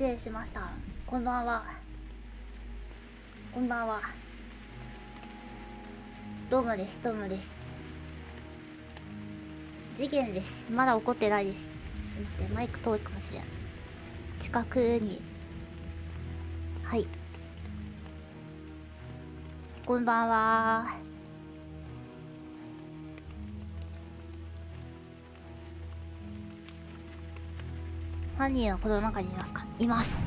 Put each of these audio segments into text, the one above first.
失礼しました。こんばんは。こんばんは。どうもです、どうもです。事件です。まだ起こってないです。待って、マイク遠いかもしれん。近くに。はい。こんばんは。犯人はこの中にいますか？います。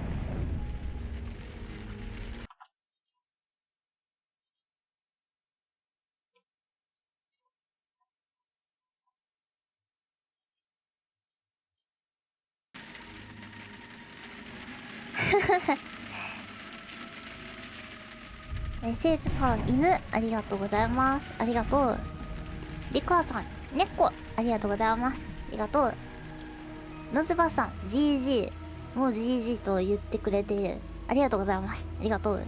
せいじさん、犬、ありがとうございます。ありがとう。リカーさん、猫、ありがとうございます。ありがとう。ノズバさん、GG。もう GG と言ってくれている。ありがとうございます。ありがとう。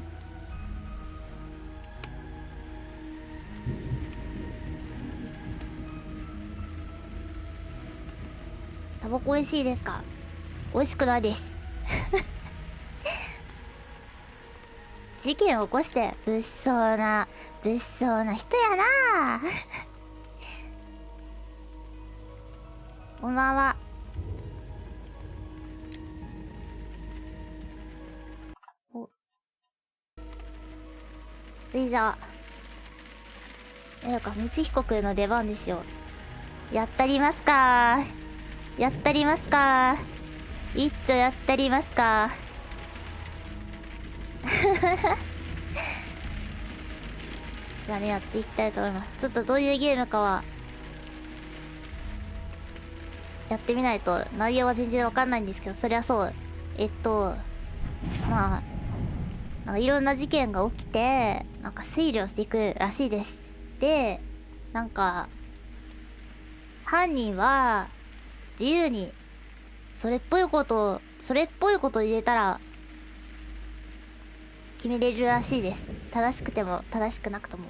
タバコ美味しいですか？美味しくないです。事件を起こして、物騒な人やなこんばんは。お。それじゃあ、なんか、光彦くんの出番ですよ。やったりますか？やったりますか？一丁やったりますか？じゃあね、やっていきたいと思います。ちょっとどういうゲームかは、やってみないと内容は全然わかんないんですけど、そりゃそう。まあ、なんかいろんな事件が起きて、なんか推理をしていくらしいです。で、なんか、犯人は、自由に、それっぽいことを入れたら、決めれるらしいです。正しくても、正しくなくとも。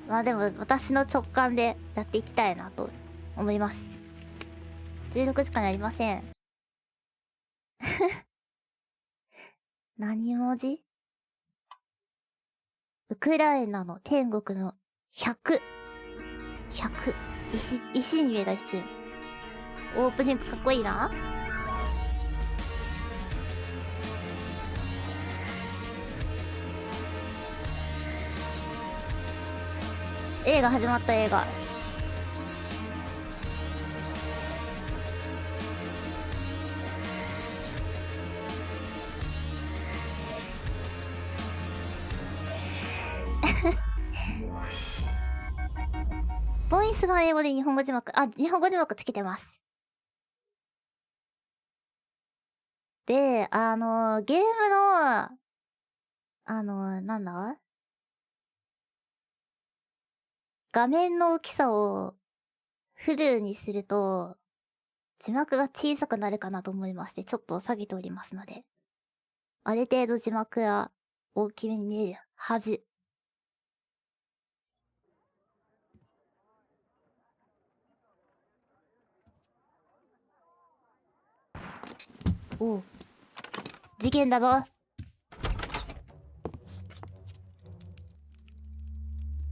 まあでも、私の直感でやっていきたいなと思います。16時間やりません。何文字？ウクライナの天国の100。石に見えた一瞬。オープニングかっこいいな。映画始まった映画。ボイスが英語で日本語字幕。あ、日本語字幕つけてます。で、ゲームの、なんだ？画面の大きさをフルにすると、字幕が小さくなるかなと思いまして、ちょっと下げておりますので。ある程度字幕は大きめに見えるはず。おう。事件だぞ。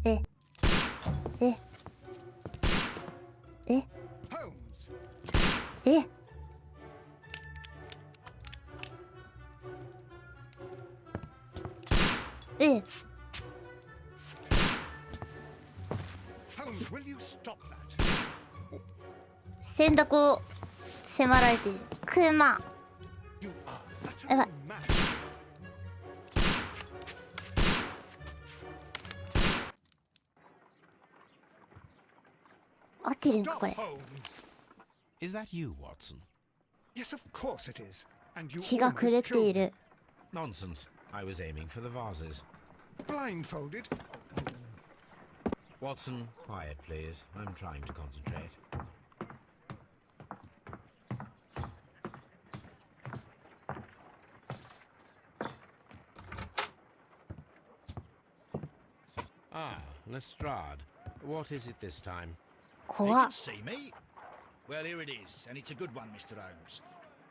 え。え。え。え。ええ。選択を迫られている。クマ。やばい。合ってるんかこれ。日が暮れている。Nonsense. I was aiming for the vases. Blindfolded? Watson, quiet, please. I'm trying to concentrate. Ah, Lestrade. What is it this time? You 怖っ can see me. Well, here it is, and it's a good one, Mr. Holmes.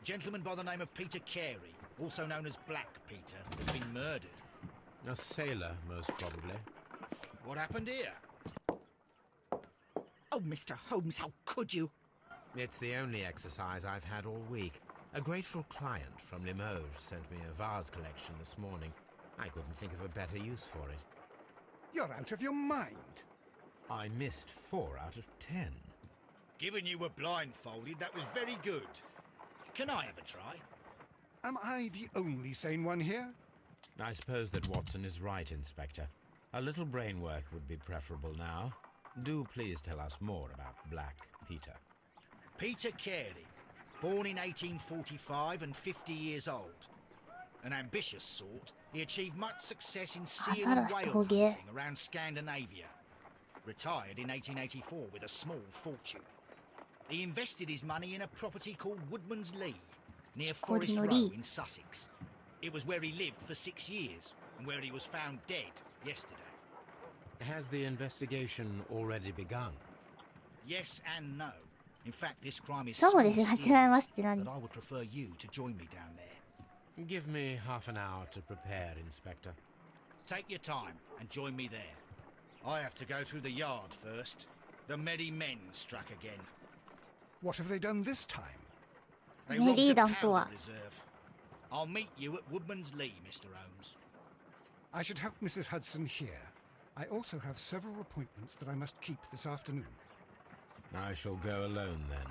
A gentleman by the name of Peter Carey, also known as Black Peter, has been murdered. A sailor, most probably. What happened here? Oh, Mr. Holmes, how could you? It's the only exercise I've had all week. A grateful client from Limoges sent me a vase collection this morning. I couldn't think of a better use for it. You're out of your mind. I missed 4 out of 10. Given you were blindfolded, that was very good. Can I have a try? Am I the only sane one here? I suppose that Watson is right, Inspector. A little brain work would be preferable now. Do please tell us more about Black Peter. Peter Carey, born in 1845 and 50 years old. An ambitious sort, he achieved much success in seal and Azaras whale toge. hunting around Scandinavia. Retired in 1884 with a small fortune. He invested his money in a property called Woodman's Lee, near Forest Kikorino Row Lee. in Sussex. It was where he lived for 6 years, and where he was found dead yesterday. Has the investigation already begun? Yes and no. In fact, this crime is そう so ですね、間違えま mysterious して何 that I would prefer you to join me down there. Give me half an hour to prepare, Inspector. Take your time and join me there. I have to go through the yard first. The Merry Men struck again. What have they done this time? They Merry robbed a 団とは powder reserve. I'll meet you at Woodman's Lee, Mr. Holmes. I should help Mrs. Hudson here. I also have several appointments that I must keep this afternoon. I shall go alone then.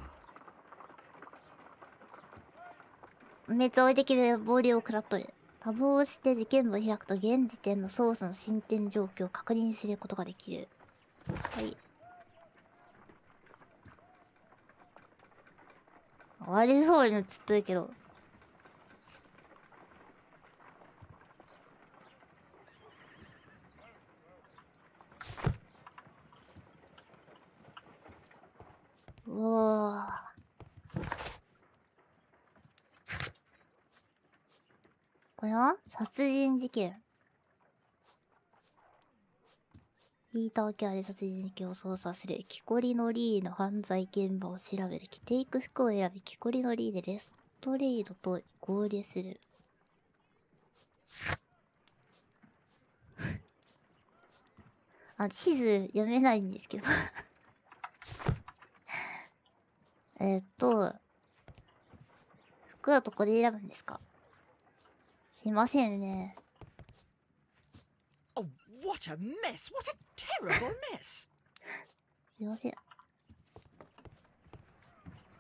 滅追いできる暴流を食らっとる。タブを押して事件簿を開くと現時点の捜査の進展状況を確認することができる。はい。悪そうに映っとるけど。うわぁ。これは殺人事件。ピーター・キャーで殺人事件を捜査する。木こりのリーの犯罪現場を調べる。着ていく服を選び、木こりのリーでレストレードと合流する。地図読めないんですけど。服はどこで選ぶんですか？すいませんね。Oh, what a mess! What a terrible mess! すいません。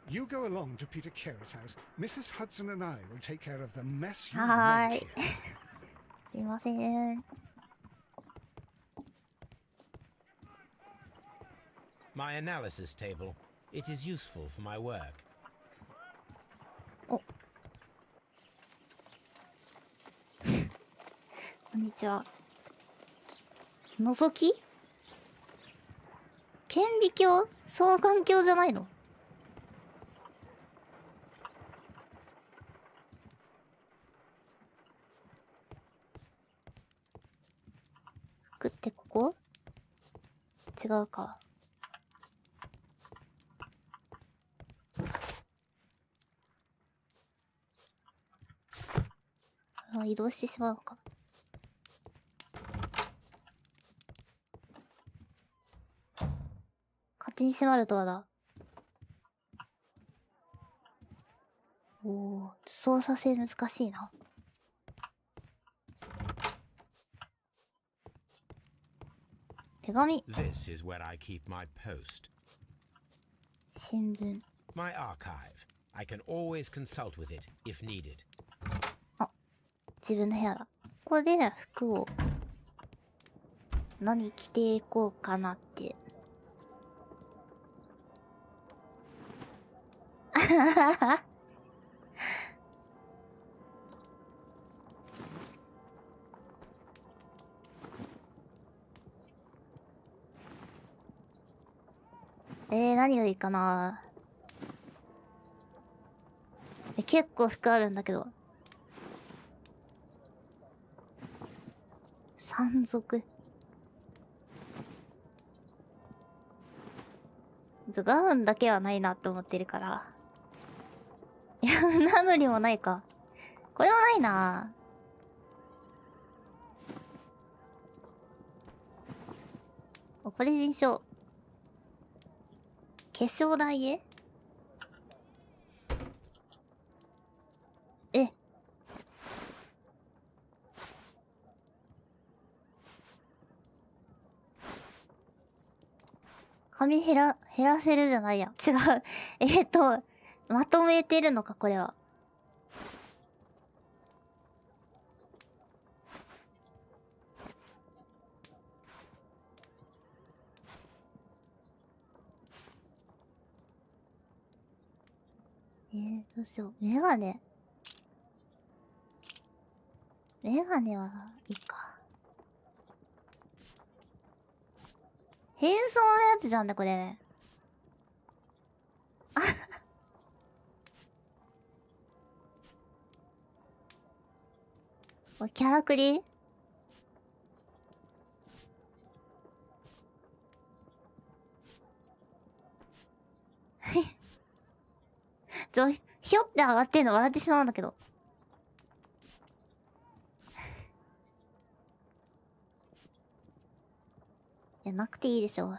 You go along to Peter Carey's house. Mrs. Hudson and I will take care of the mess you've はー made い。 here. すいません。My analysis table. It is useful for my work. お。こんにちは。覗き？顕微鏡？双眼鏡じゃないの？服ってここ？違うか。移動してしまうのか。勝手に閉まるドアだ。おお、操作性難しいな。手紙。 This is where I keep my post. 新聞。 My archive. I can always consult with it if needed. 自分の部屋だ。ここで服を何着ていこうかなって。何がいいかな。結構服あるんだけど。山賊。ガウンだけはないなって思ってるから。いや、なのにもないか。これはないな。これにしよう。化粧台へえ。髪減らせるじゃないや。違う。まとめてるのか、これは。どうしよう。メガネはいいか。変装のやつじゃんね、これね。これキャラクリひょって上がってんの笑ってしまうんだけど。いや、なくていいでしょ。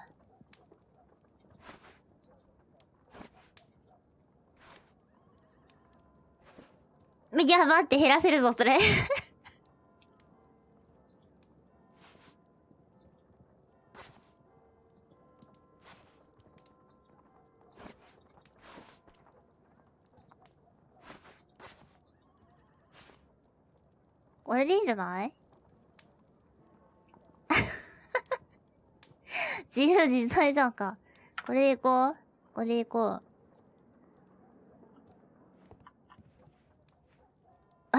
いや、待って、減らせるぞ、それ。これでいいんじゃない？自由自在じゃんか。これでいこう。これでいこう。あ、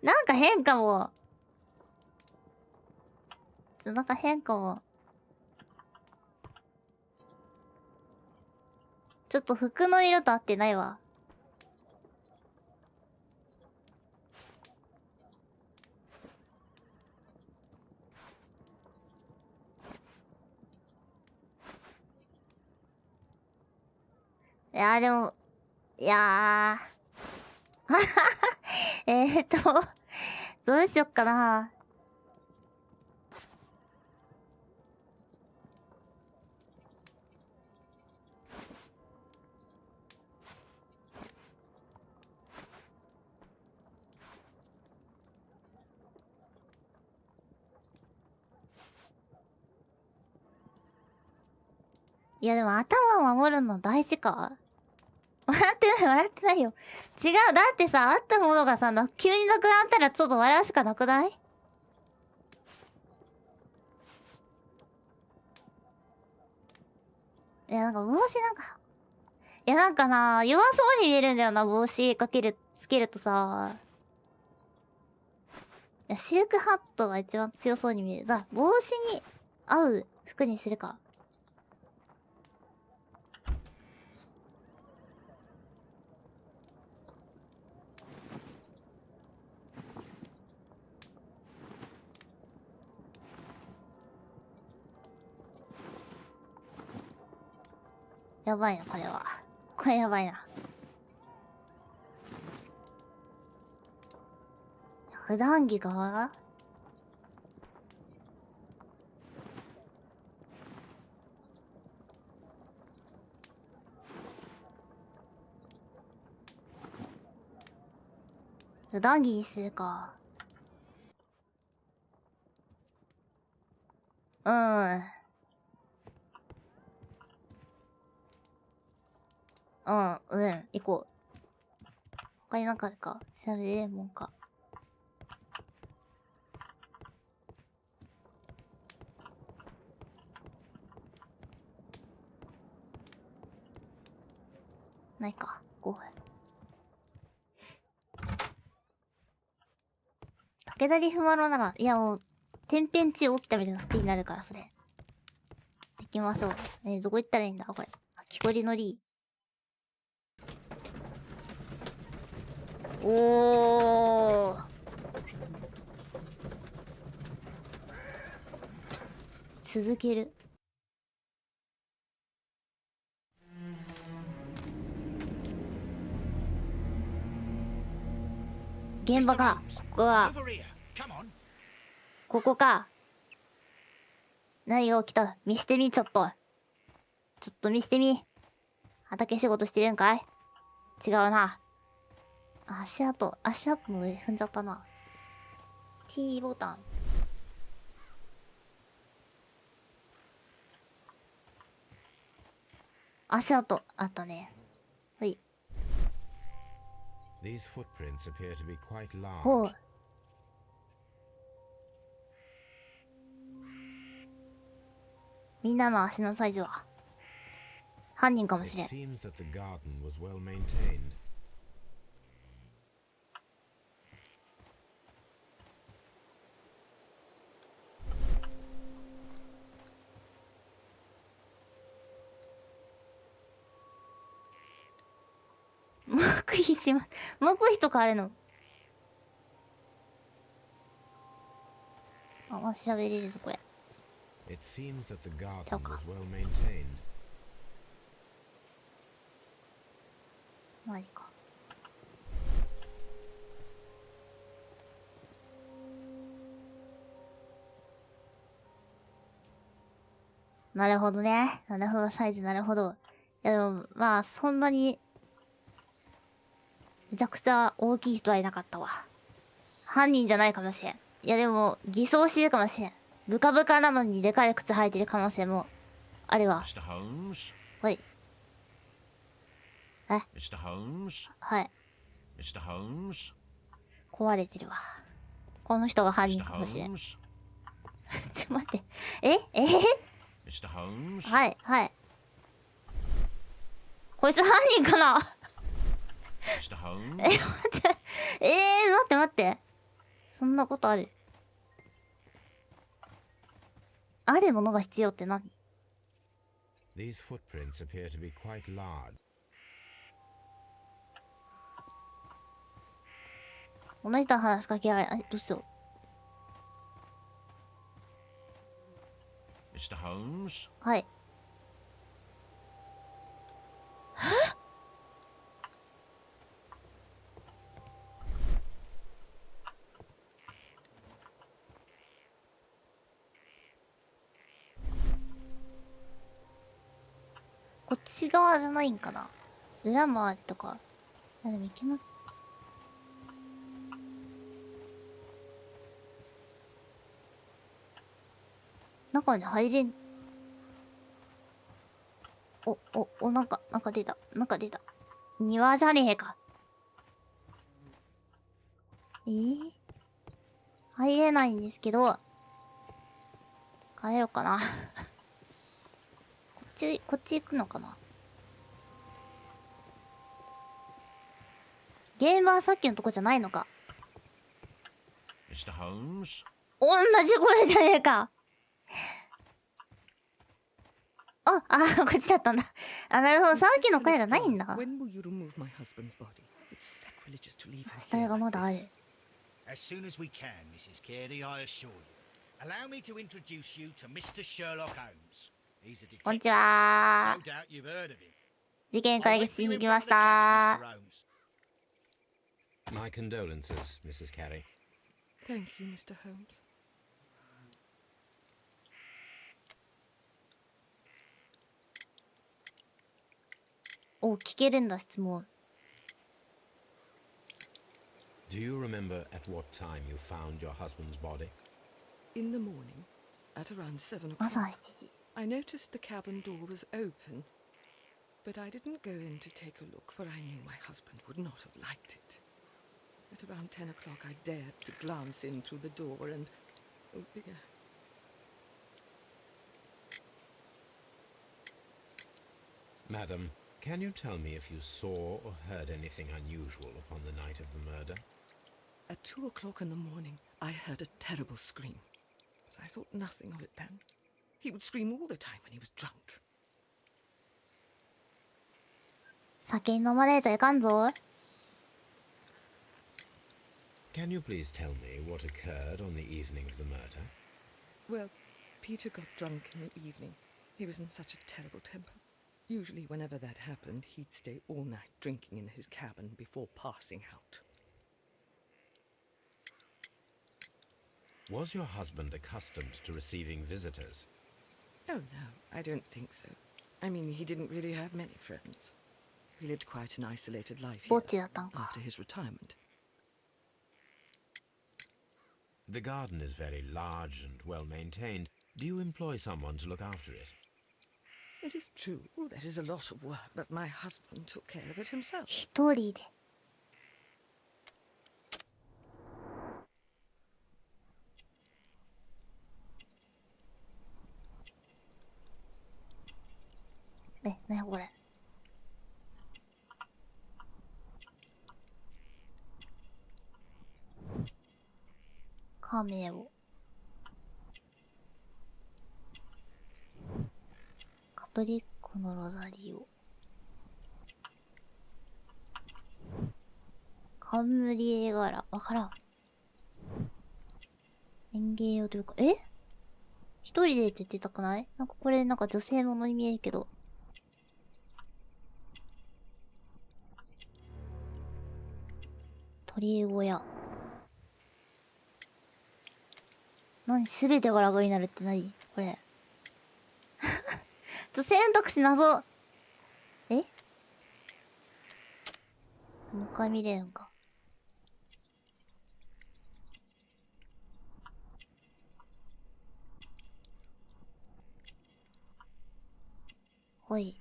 なんか変かも。なんか変かも。ちょっと服の色と合ってないわ。いやーでも、いやー。どうしよっかな。いやでも頭を守るの大事か？笑ってないよ。違う、だってさ、あったものがさ、急になくなったらちょっと笑うしかなくない？いや、なんか帽子なんか、いやなんかな、弱そうに見えるんだよな、帽子つけるとさ。いや、シルクハットが一番強そうに見える。帽子に合う服にするか。やばいな、これは。これやばいな。普段着が普段着にするか。うん。行こう。他になんかあるか調べれるもんか。ないか。5分。武田リフマロなら、いやもう、天変地起きたみたいな服になるから、それ。行きましょう。どこ行ったらいいんだこれ。木こりのり。おー。続ける。現場か。ここは Over here. Come on. ここか。何が起きた？見してみ、ちょっと。ちょっと見してみ。畑仕事してるんかい？違うな。足跡の上踏んじゃったな。T ボタン。足跡あったね。はい。 These footprints appear to be quite large. ほう。みんなの足のサイズは犯人かも It しれん。 seems that the garden was well maintained. 黙秘します。黙秘とかあるの？あ、調べれるぞこれ。 It seems that the garden Taka. was well maintained. ないか。なるほどね。なるほど、サイズ、なるほど。いやでも、まあ、そんなに、めちゃくちゃ大きい人はいなかったわ。犯人じゃないかもしれん。いやでも、偽装してるかもしれん。ブカブカなのにでかい靴履いてる可能性もあるわ。 Mr. Holmes. はい。え Mr. Holmes. はい。 Mr. Holmes. 壊れてるわ。この人が犯人 Mr. かもしれん。 Holmes. ちょ、待って。え Mr. Holmes. はい、はい。こいつ犯人かな？ Mr. Holmes. 待って。待って待って。そんなことある？あるものが必要って何？ These footprints appear to be quite large. この人は話しかけられない。どうしよう。 Mr. Holmes. はい。こっち側じゃないんかな。裏回りとか。あ、でもいけな。中に入れん。なんか出た。なんか出た。庭じゃねえか。入れないんですけど。帰ろうかな。こっち行くのかな。現場はさっきのとこじゃないのか。 Mr. Holmes. 同じ声じゃねえか。こっちだったんだ。あ、なるほど。さっきの声じゃないんだ。 When will you remove my husband's body? It's sacrilegious to leave him 死体 here がま like だある。 this. As soon as we can, Mrs. Carey, I assure you. Allow me to introduce you to Mr. Sherlock Holmes. He's a こんに detective. ちは No。doubt you've heard of him. 事件解 I'll 決 wait し for に you 来 in ま front し of the cabin, た Mr. Holmes. My condolences, Mrs. Carey. Thank you, Mr. Holmes. お、聞けるんだ、質問。 Do you remember at what time you found your husband's body? In the morning, at around 7 o'clock, 朝7時。 I noticed the cabin door was open, but I didn't go in to take a look, for I knew my husband would not have liked it. At around 10 o'clock, I dared to glance in through the door and... Oh dear. Madam, can you tell me if you saw or heard anything unusual upon the night of the murder? At 2 o'clock in the morning, I heard a terrible scream, but I thought nothing of it then. He would scream all the time when he was drunk. 酒に飲まれちゃいかんぞ。 Can you please tell me what occurred on the evening of the murder? Well, Peter got drunk in the evening. He was in such a terrible temper. Usually, whenever that happened, he'd stay all night drinking in his cabin before passing out. Was your husband accustomed to receiving visitors? Oh, no, I don't think so. I mean, he didn't really have many friends. He lived quite an isolated life ぼ here っちだったんか。 after his retirement. The garden is very large and well maintained. Do you employ someone to look after it? It is true, there is a lot of work, but my husband took care of it himself. 一人で。なにこれ。カメオ。カトリックのロザリオ。冠絵柄。わからん。園芸用というか、一人でって言ってたくない？なんかこれなんか女性ものに見えるけど。鳥居小屋。何？すべてが楽になるって何？これ。選択肢謎。もう一回見れるんか。ほい。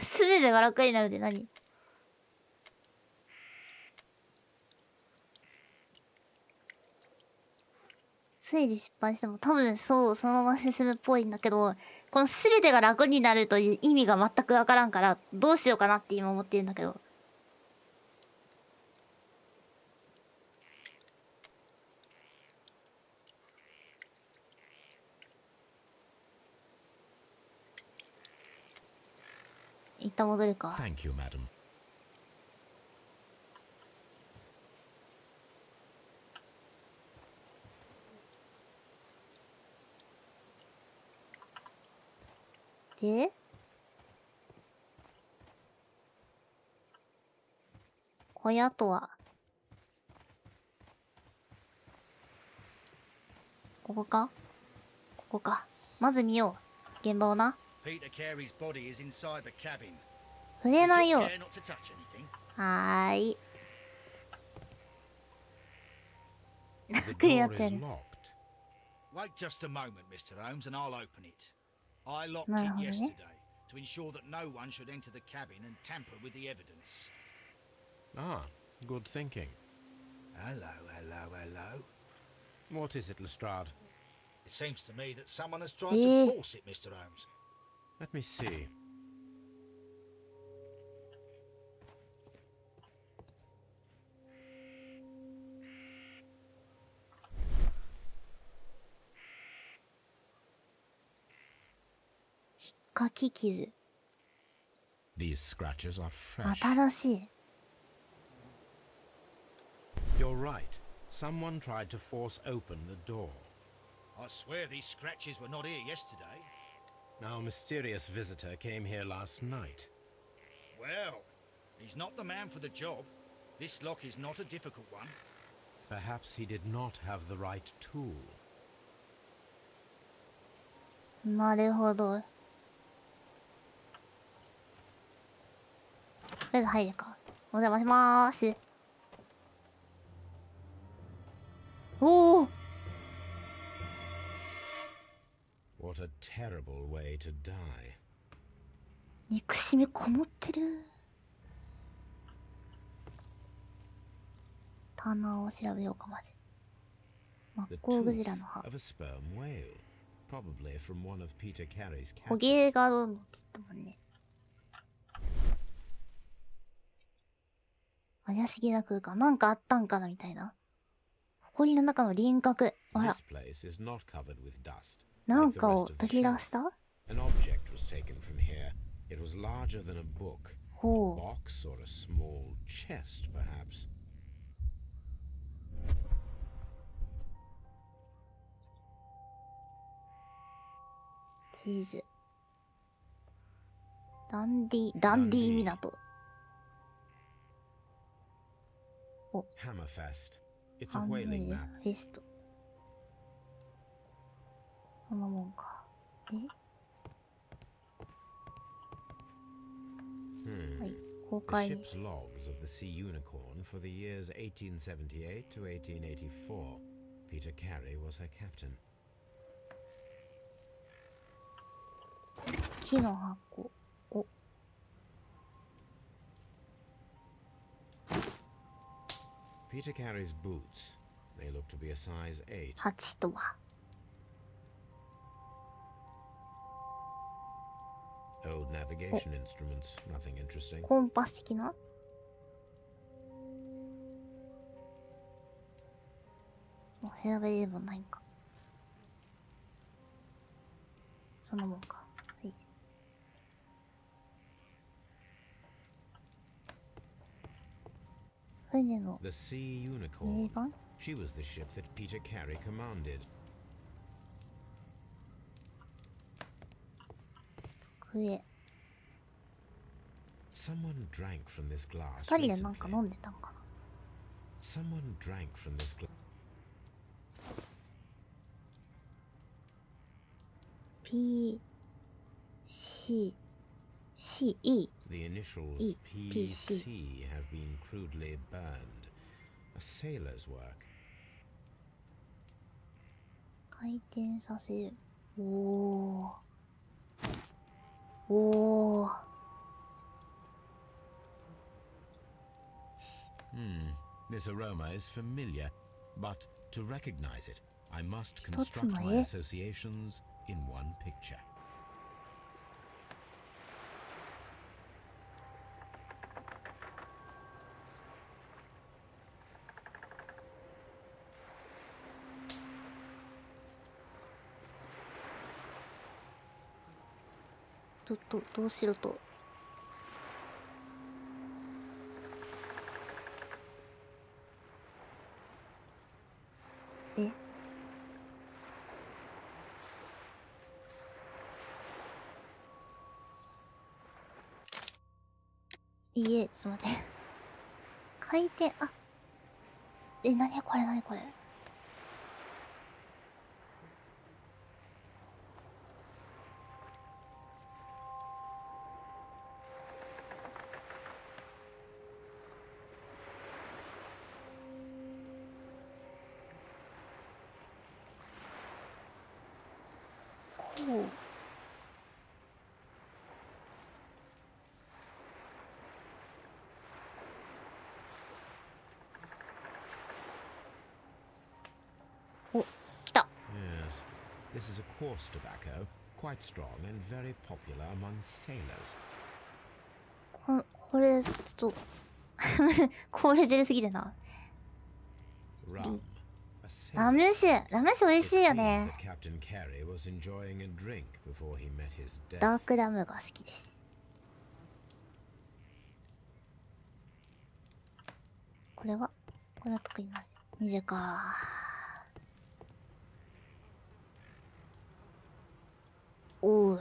すべてが楽になるって何？推理失敗しても多分そう、そのまま進むっぽいんだけど、このすべてが楽になるという意味が全くわからんから、どうしようかなって今思ってるんだけど。一旦戻るか。Thank you, madam. で、小屋とは、ここか？ここか。まず見よう。現場をな。Peter Carey's body is inside the cabin. 触れない Take よう。 care not to touch anything. はーい。 The 楽になっ door ちゃう is ね。 locked. Wait just a moment, Mr. Holmes, and I'll open it. I locked なる it ほどね。 yesterday to ensure that no one should enter the cabin and tamper with the evidence. Ah, good thinking. Hello, hello, hello. What is it, Lestrade? It seems to me that someone has tried Eh. to force it, Mr. Holmes. Let me see. Kakikizu. These scratches are fresh. 新しい。 You're right. Someone tried to force open the door. I swear these scratches were not here yesterday. Our mysterious visitor came here last night. Well, he's not the man for the job. This lock is not a difficult one. Perhaps he did not have the right tool. なるほど。とりあえず入るか。お邪魔しまーす。おお。 What a terrible way to die. 憎しみこもってる。棚を調べようかマジ。マッ The コウク tooth ジラの歯。 of a sperm whale. Probably from one of Peter Carey's 捕 cats. 鯨がどんどんって言ったもんね。怪しげな空間。なんかあったんかなみたいな。埃の中の輪郭。あら。 This place is not covered with dust. なん like the か rest を of the 取り出 shelf. した An object was taken from here. It was larger than a book. ほう。 Box or a small chest, perhaps. チーズ。ダンディ港。 Hammerfest. It's ハ a ンメ whaling イ map. フェスト。そんなもんか。はい、公 The 開で ship's す。 logs of the Sea Unicorn for the years 1878 to 1884. Peter Carey was her captain. 木の箱。お、 Peter Carey's boots. They look to be a size 8. 8とは。 Old navigation instruments. Nothing interesting. コンパス的な。もう調べればないんか。そんなもんか。はい。船の The Sea 名 Unicorn. 板。 She was the ship that Peter Carey commanded. 机。 Someone drank from this glass 二人でなんか recently. 飲んでたんかな。 Someone drank from this glass. P C C E The initials E, PC have been crudely burned. A sailor's work. 回転させる。おー。おー。 This aroma is familiar, but to recognize it, I must 一つの construct my 絵。 associations in one picture. どうしろと。え、いいえ、ちょっと待って。回転、あ、え、なにこれなにこれ。こう。お、来た。 Yes, this is a coarse tobacco, quite strong and very popular among sailors. これ、ちょっと、高レベルすぎるな。 Rum. A ラ sailor. ム酒。ラム酒美味しい It よ seemed ね。 that Captain Carey was enjoying a drink before he met his ダー death. クラムが好きです。これは得意ます。見るか。おう。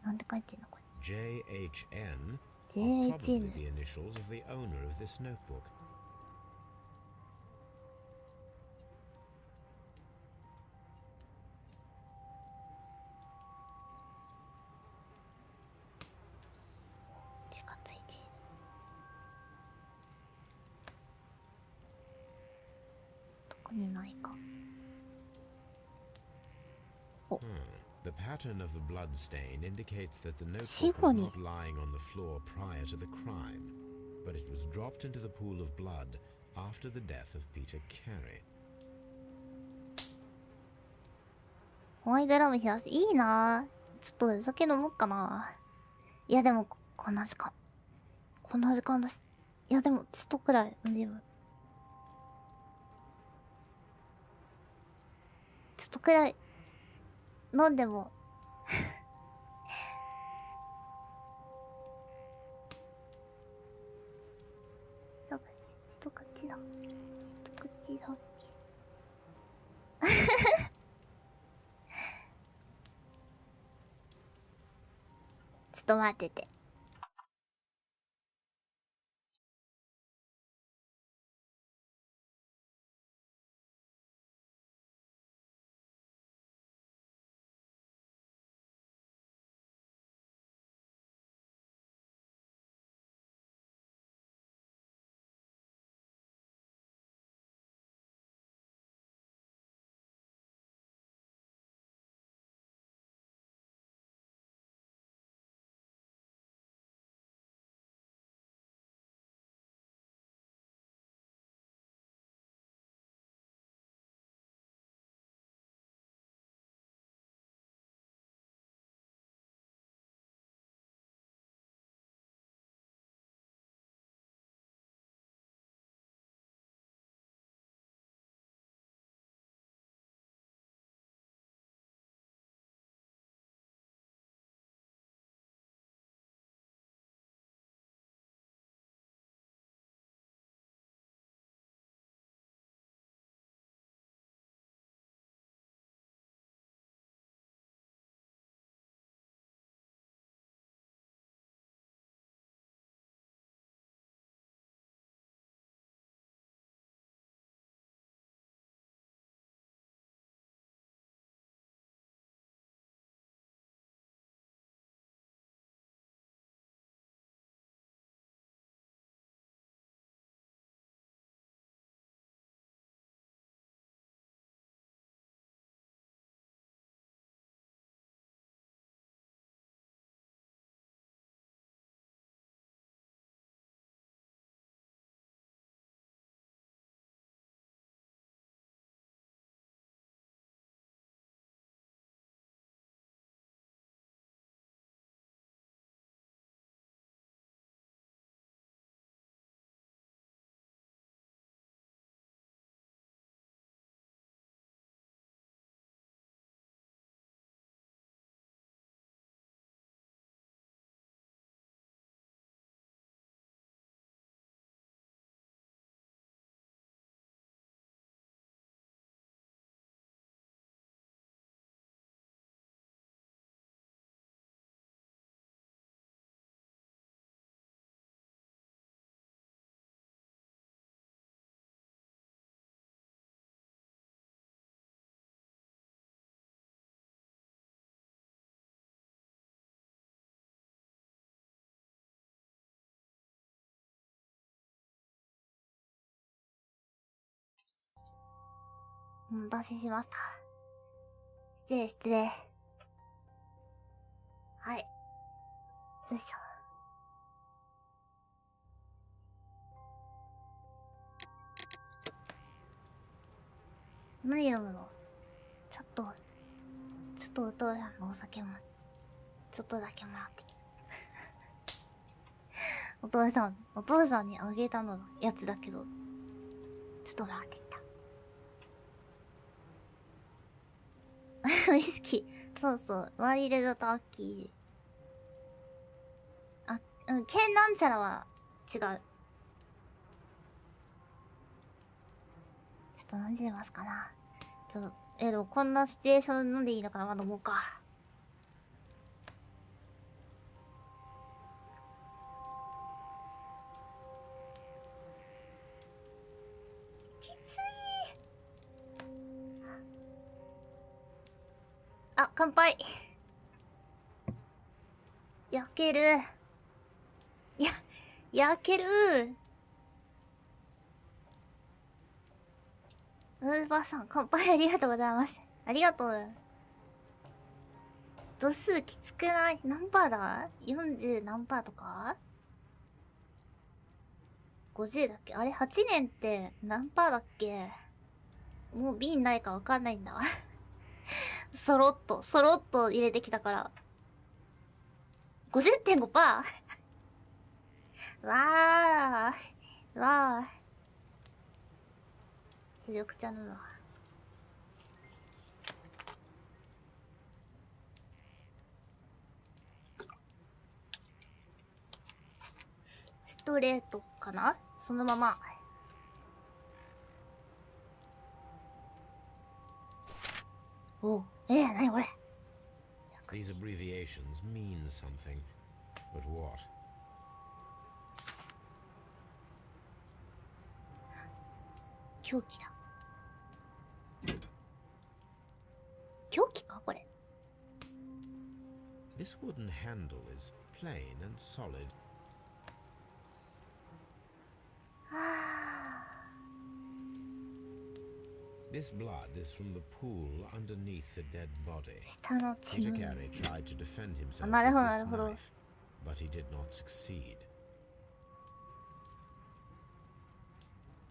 なんて書いてんのこれ。 JHN are JHN probably the initials of the owner of this notebook. 近づいて。どこにないか。 The pattern of the blood stain indicates that the notebook 死 was 後に。 not lying on the floor prior to the crime, but it was dropped into the pool of blood after the death of Peter Carey. ホワイトラム冷やし、いいなぁ。ちょっとお酒飲もうかな。いやでも、こんな時間。こんな時間だし。いやでも、ちょっとくらい飲んでも。ちょっとくらい、飲んでも。一口だ。一しそう。ちょっと待ってて。お待たせしました。失礼。はい。よいしょ。何飲むの？ちょっとお父さんのお酒も、ちょっとだけもらってきた。お父さんにあげたのやつだけど、ちょっともらってきた。ウイスキー。そうそう。ワイルドターキー。ケンなんちゃらは違う。ちょっと飲んでみますかな。でもこんなシチュエーション飲んでいいのかな。まだ飲もうか。きつい。あ、乾杯。焼ける。焼ける。ばあさん、乾杯ありがとうございます。ありがとう。度数きつくない？何パーだ？ 40 何パーとか？ 50 だっけ？あれ、8年って何パーだっけ？もう瓶ないかわかんないんだわ。そろっと入れてきたから。50.5%？ わー。緑茶飲むわ。ストレートかな？そのまま。お、なにこれ。 These abbreviations mean something, but what? 凶器だ。凶器かこれ。 This wooden handle is plain and solid. あ This blood is from the pool underneath the dead body. 下の血 Peter の。 Carey tried to defend himself な with るほど this なるほど。 knife, but he did not succeed.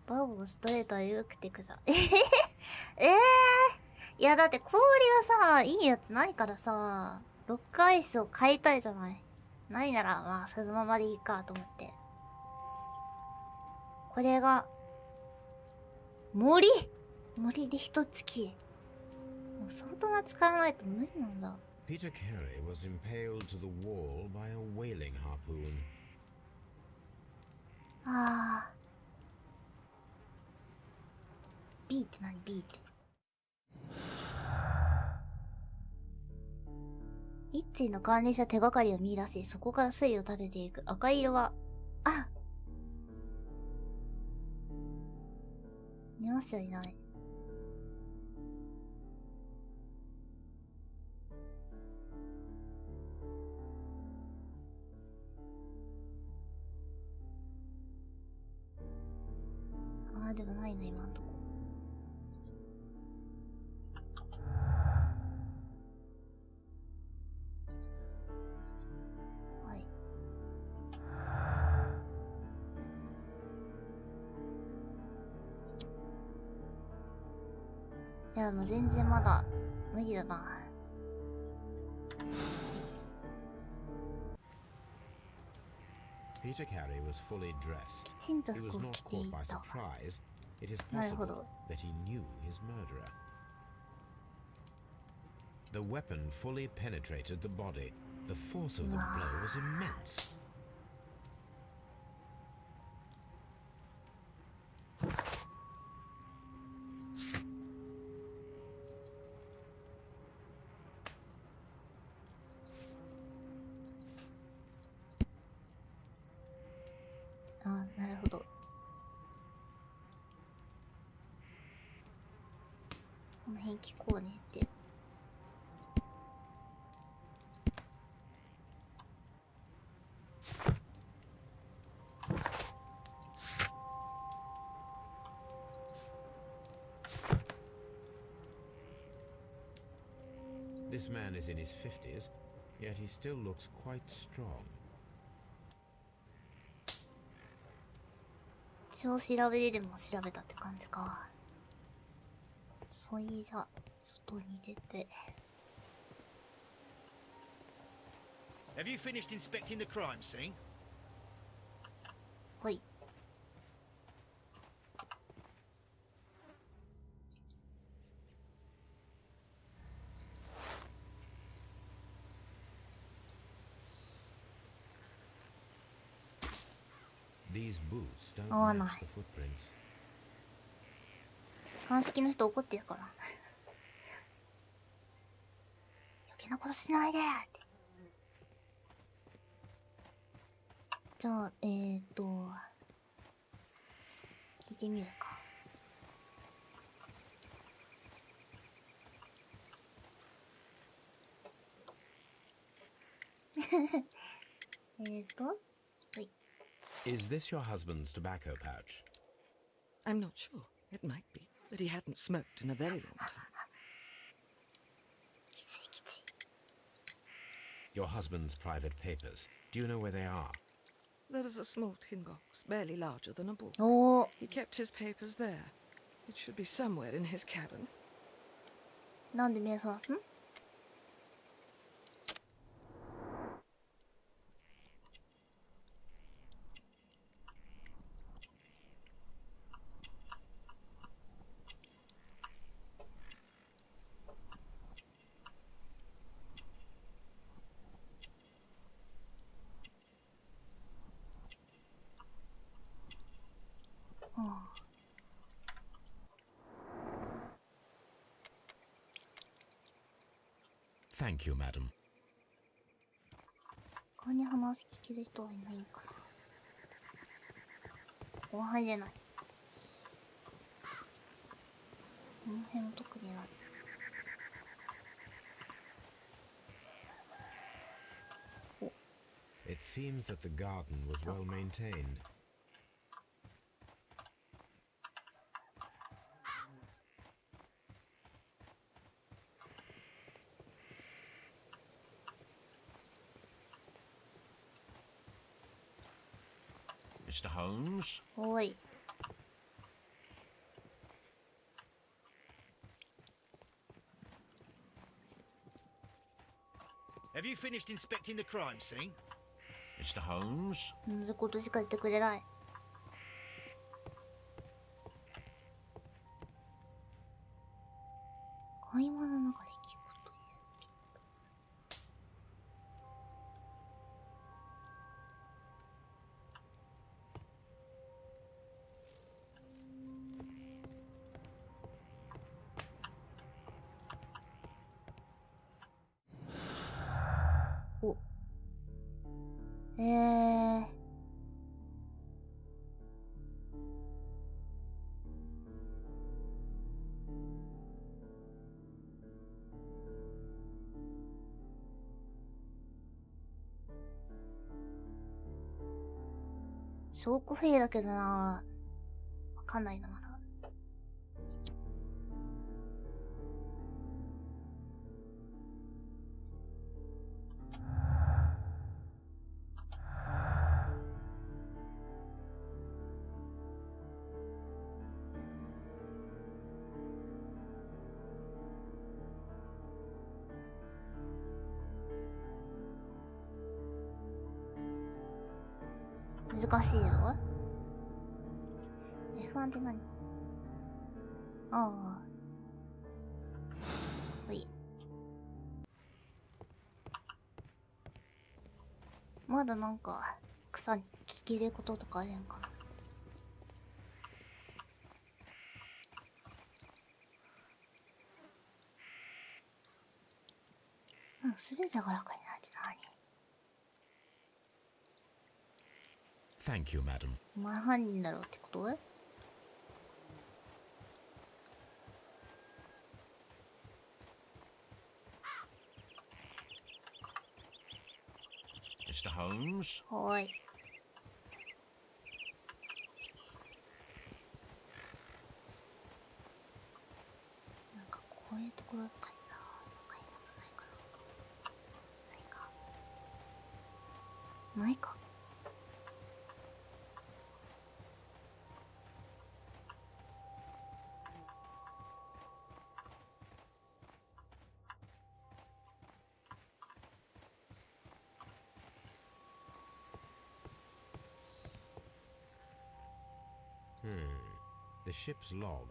バブをストレートはよくてくさ。いやだって氷がさ、いいやつないからさ、ロックアイスを買いたいじゃない。ないならまあそのままでいいかと思って。これが、森で一月。もう相当な力ないと無理なんだ。 Peter Carey was impaled to the wall by a whaling harpoon. ああ。B って何 ?B って。一対の関連した手がかりを見出し、そこから推理を立てていく。赤い色は、あ、寝ますよいない。ああ、でもないな、今んとこ。はい。いや、もう全然まだ無理だな。Peter Carey was fully dressed. きちんと He was 服を not 着て caught い by た。 surprise. It is なるほ possible ど。 that he knew his murderer. The weapon fully penetrated the body. The force of the blow was immense. ああ、なるほど。この辺聞こうねって。This man is in his 50s, yet he still looks quite strong. 一応調べれるも調べたって感じか。そいじゃ、外に出て。Have you finished inspecting the crime scene? ほい。These boots don't 合わな match い。 the footprints. 鑑識の人怒ってるから。余計なことしないでって。じゃあ、聞いてみるか。はい。 Is this your husband's tobacco pouch? I'm not sure. It might be, but he hadn't smoked in a very long time. きついきつい。 Your husband's private papers. Do you know where they are? There was a small tin box, barely larger than a book. おー。 He kept his papers there. It should be somewhere in his cabin. なんで目そらすの？ Thank you, madam. 他に話聞ける人はいないんかな。ここ入れない。この辺も特にない。It seems that the garden was well maintained. Mr. Holmes? おい。Have you finished inspecting the crime scene? Mr. Holmes? 同じことしか言ってくれない。会話の中で聞くという。お。証拠兵だけどな。わかんないな、まだ。難しいぞ。F1 って何？ああ。はい。まだなんか、草に聞けることとかあるんかな。なんか全てが楽になるって何？ Thank you, madam. お前犯人だろうってこと？ Mr. Holmes? はーい。なんかこういうところとかにさ、買い物ないかな。ないか。ないか。The ship's log.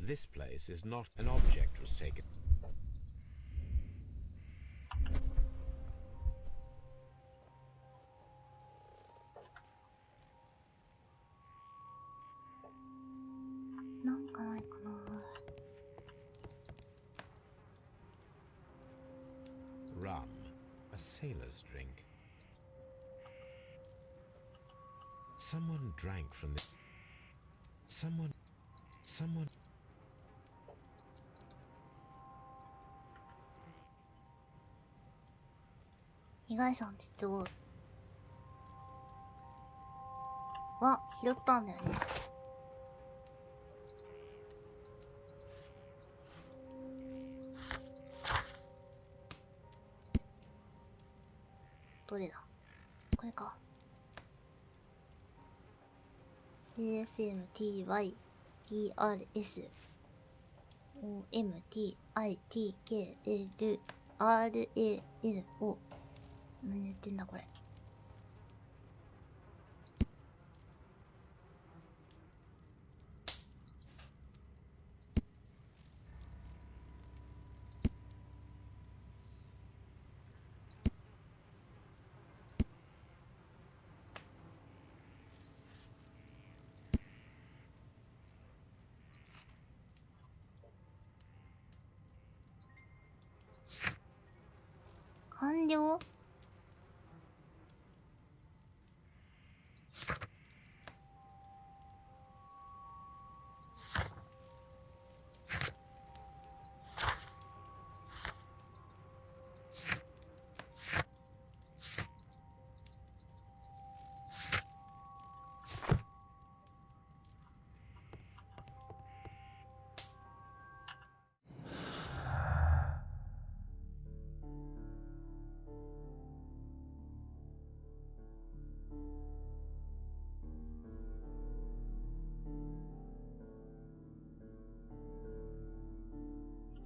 This place is not an object was taken.なんかないかな。Rum, a sailor's drink. Someone drank from the... Someone... 被害者の手帳は拾ったんだよね。どれだ？これか。ASMTY PRS OMTITKLRALO 何言ってんだこれ。完了。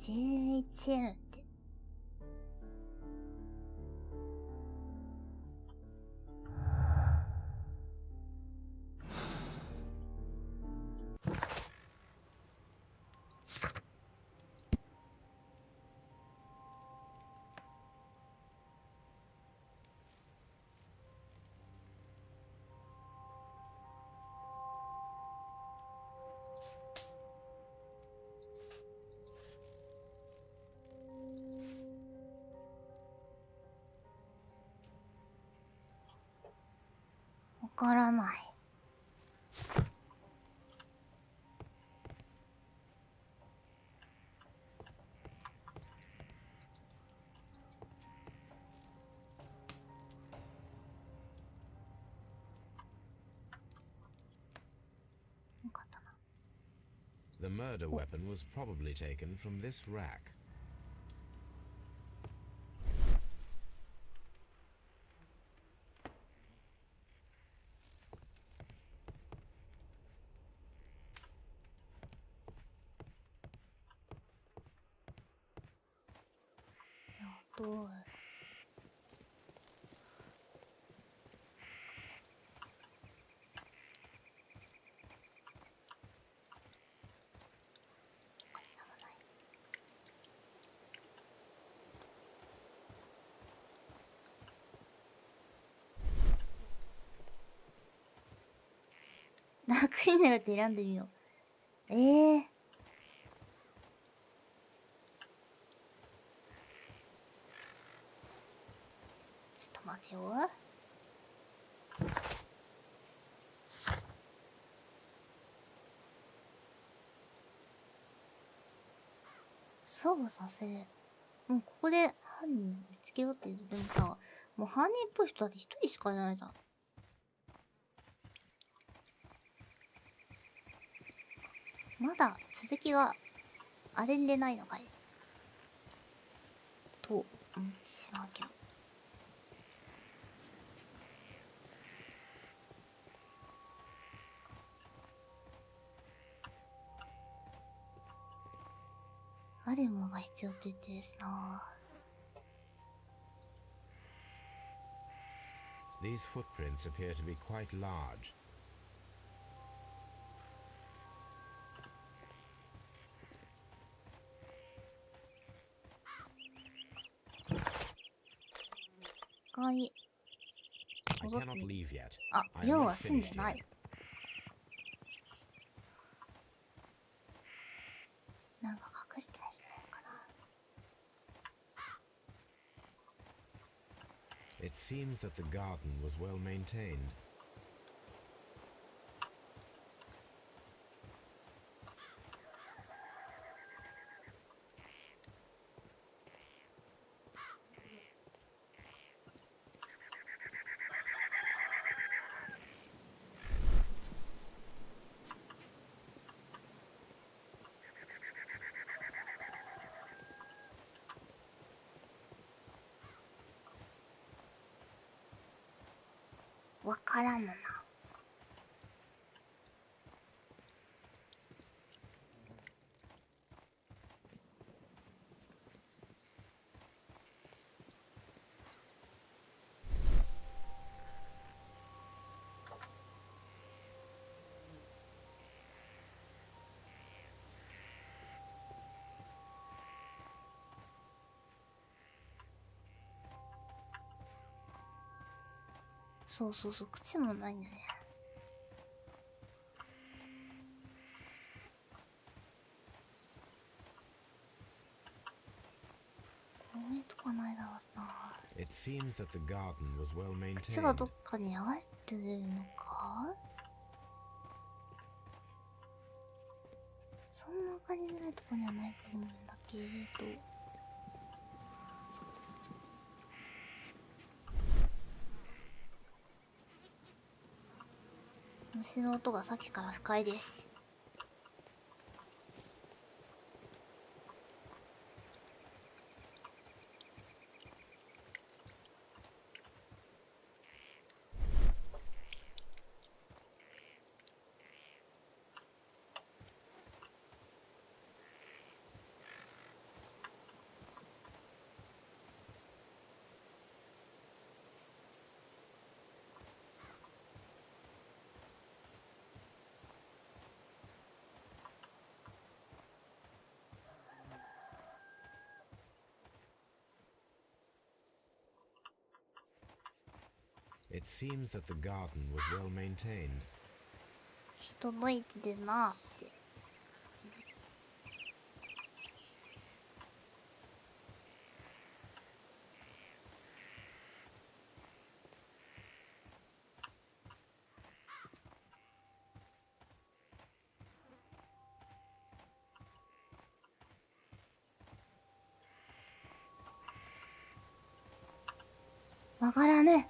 JHM って。わからない。よかったな。The murder weapon was probably taken from this rack.ダークリネルって選んでみよう。ちょっと待てよ。そうさせ。もうここで犯人見つけようって言う。でもさ、もう犯人っぽい人だって一人しかいないじゃん。まだ続きがあれんでないのかいと思ってしまうけど。あるものが必要って言ってですな。These footprints appear to be quite large. I cannot leave yet. あ、要は住んでない。なんか隠してたりするのかな。It seems that the garden was well maintained.わからぬな。そうそうそう、口もないんだね。こういうとこないだろうな。It seems that the garden was well 靴が maintained. どっかにあるのか。そんな分かりづらいところにはないと思うんだけれど。虫の音がさっきから不快です。It seems that the garden was well maintained. 人のいてるなって。曲がらぬ。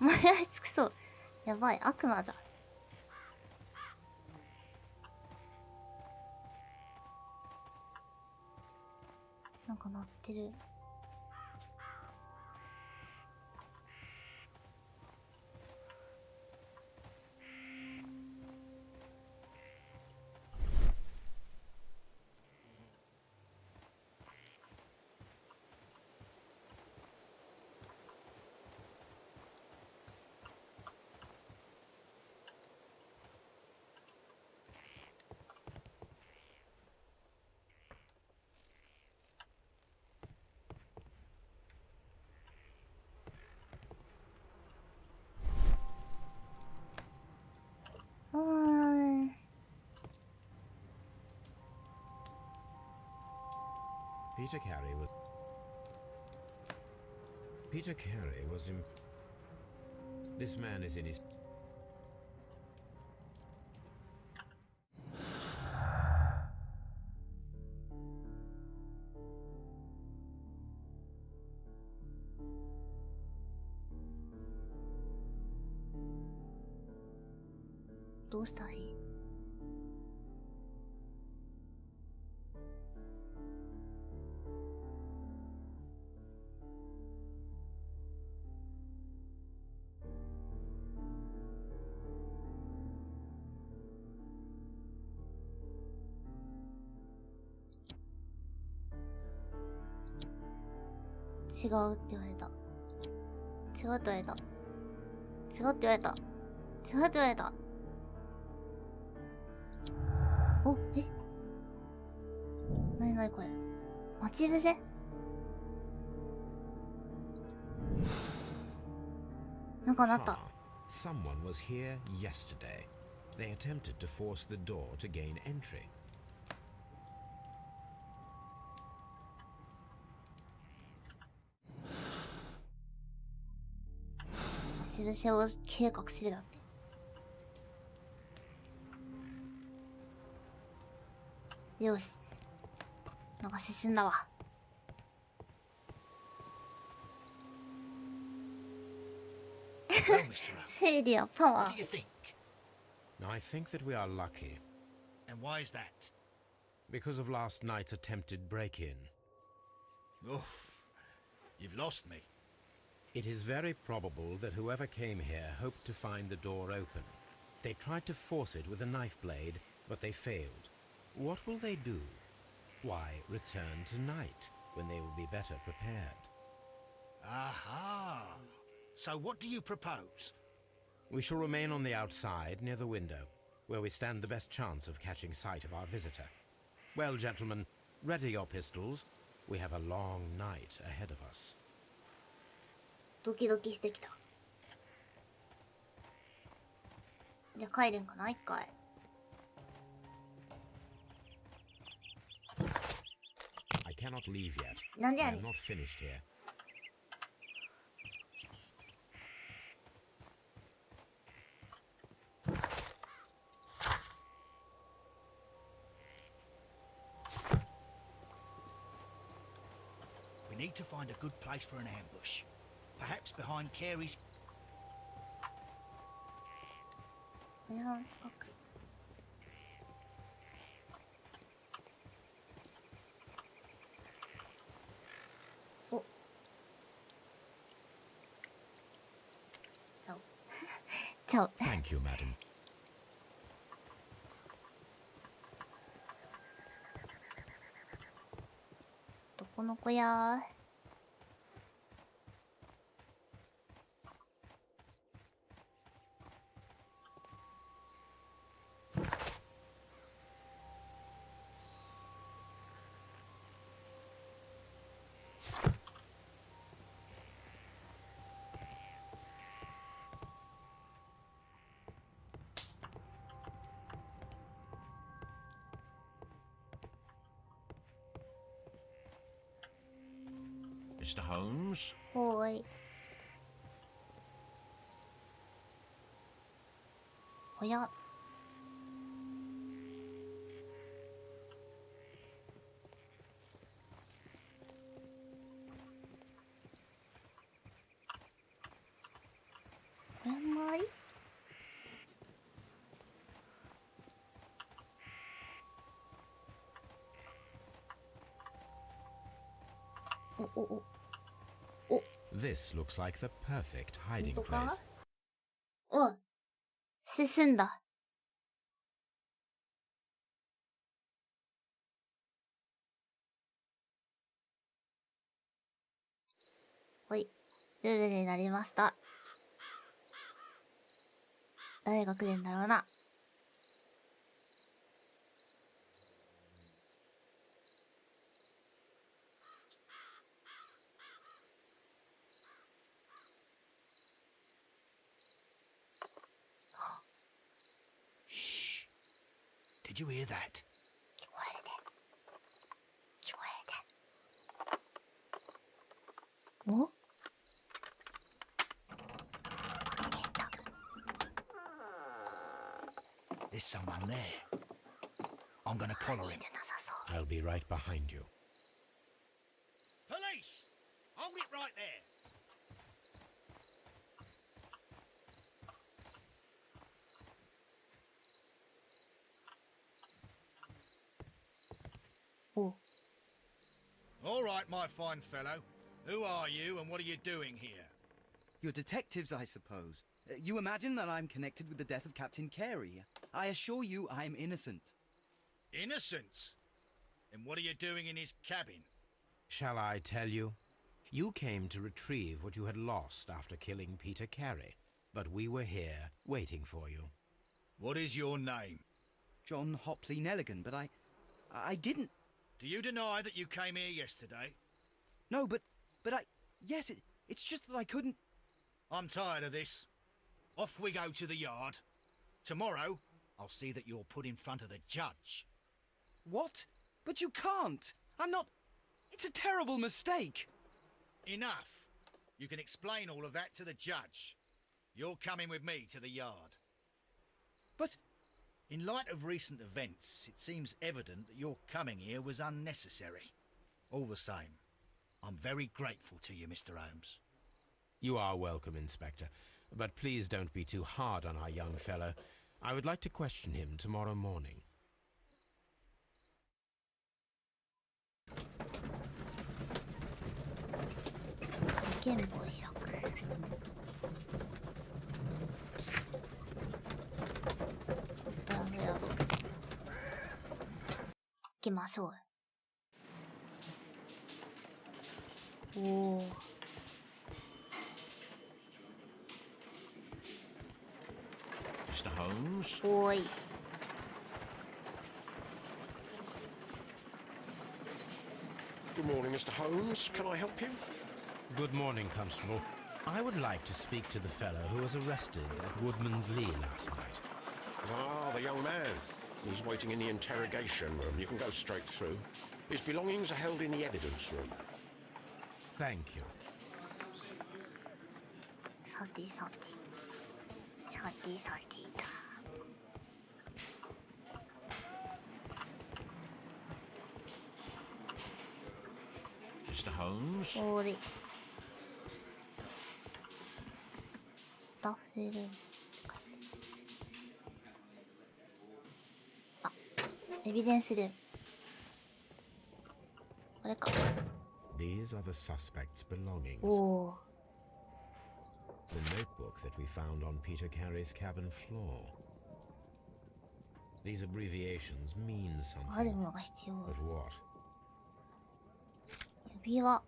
燃やし尽くそう。やばい、悪魔じゃん。なんか鳴ってる。Peter Carey was in. This man is in his. どうしたらいい？違うって言われた。違うって言われた。違うって言われた。違うって言われた。お、え？なになにこれ。待ち伏せ？なんかなった。Someone was here yesterday. They attempted to force the door to gain entry. 待ち伏せを計画するだって。よし。なんか進んだわ。Well, Mr. Rouka, 整理やパワ what do ー。 you think? I think that we are lucky And why is that? because of last night's attempted break-in. Oof, you've lost me. It is very probable that whoever came here hoped to find the door open. They tried to force it with a knife blade, but they failed. What will they do? Why, return tonight, when they will be better prepared. Aha. So what do you propose? We shall remain on the outside, near the window, where we stand the best chance of catching sight of our visitor. Well, gentlemen, ready your pistols. We have a long night ahead of us. ドキドキしてきた。じゃあ帰るんかな一回。I cannot leave yet. なんでや I ね am ん。 not finished here. Need to find a good place for an ambush. Perhaps behind Carey's. 小屋の近く。お。ちゃお。ちゃお。Thank you, madam. どこの小屋？Mr. Holmes? おーい。小屋。小屋の周り？おおお。This looks like the perfect hiding 本当か？ place. お、進んだ。ほい、夜になりました。誰が来るんだろうな。Shh. Did you hear that? 聞こえるで。聞こえるで。お？開けた。There's someone there. I'm gonna collar him. じゃなさそう。 I'll be right behind you. Police! Hold it right there. おう。 All right, my fine fellow. Who are you and what are you doing here? You're detectives, I suppose. You imagine that I'm connected with the death of Captain Carey. I assure you I'm innocent. Innocent? And what are you doing in his cabin? Shall I tell you? You came to retrieve what you had lost after killing Peter Carey, but we were here waiting for you. What is your name? John Hopley Nelligan, but I didn't... Do you deny that you came here yesterday? No, but yes, it's just that I couldn't... I'm tired of this. Off we go to the yard. Tomorrow, I'll see that you're put in front of the judge. What? But you can't! I'm not... It's a terrible mistake! Enough. You can explain all of that to the judge. You're coming with me to the yard. But... In light of recent events, it seems evident that your coming here was unnecessary. All the same, I'm very grateful to you, Mr. Holmes. You are welcome, Inspector, but please don't be too hard on our young fellow. I would like to question him tomorrow morning. 事件簿を開く。スコットランドヤード。行きましょう。おお。Mr. Holmes? おーい。Good morning, Mr. Holmes. Can I help you? Good morning, Constable. I would like to speak to the fellow who was arrested at Woodman's Lee last night. Ah, the young man. He's waiting in the interrogation room. You can go straight through. His belongings are held in the evidence room. Thank you. さてさて。さてさてだ。Mr. Holmes? おーい。スタッフルームって書いてある。あ、エビデンスルーム。これか。These are the suspect's belongings. おー。 The notebook that we found on Peter Carey's cabin floor. These abbreviations mean ある something. ものが必要。 But what? 指輪。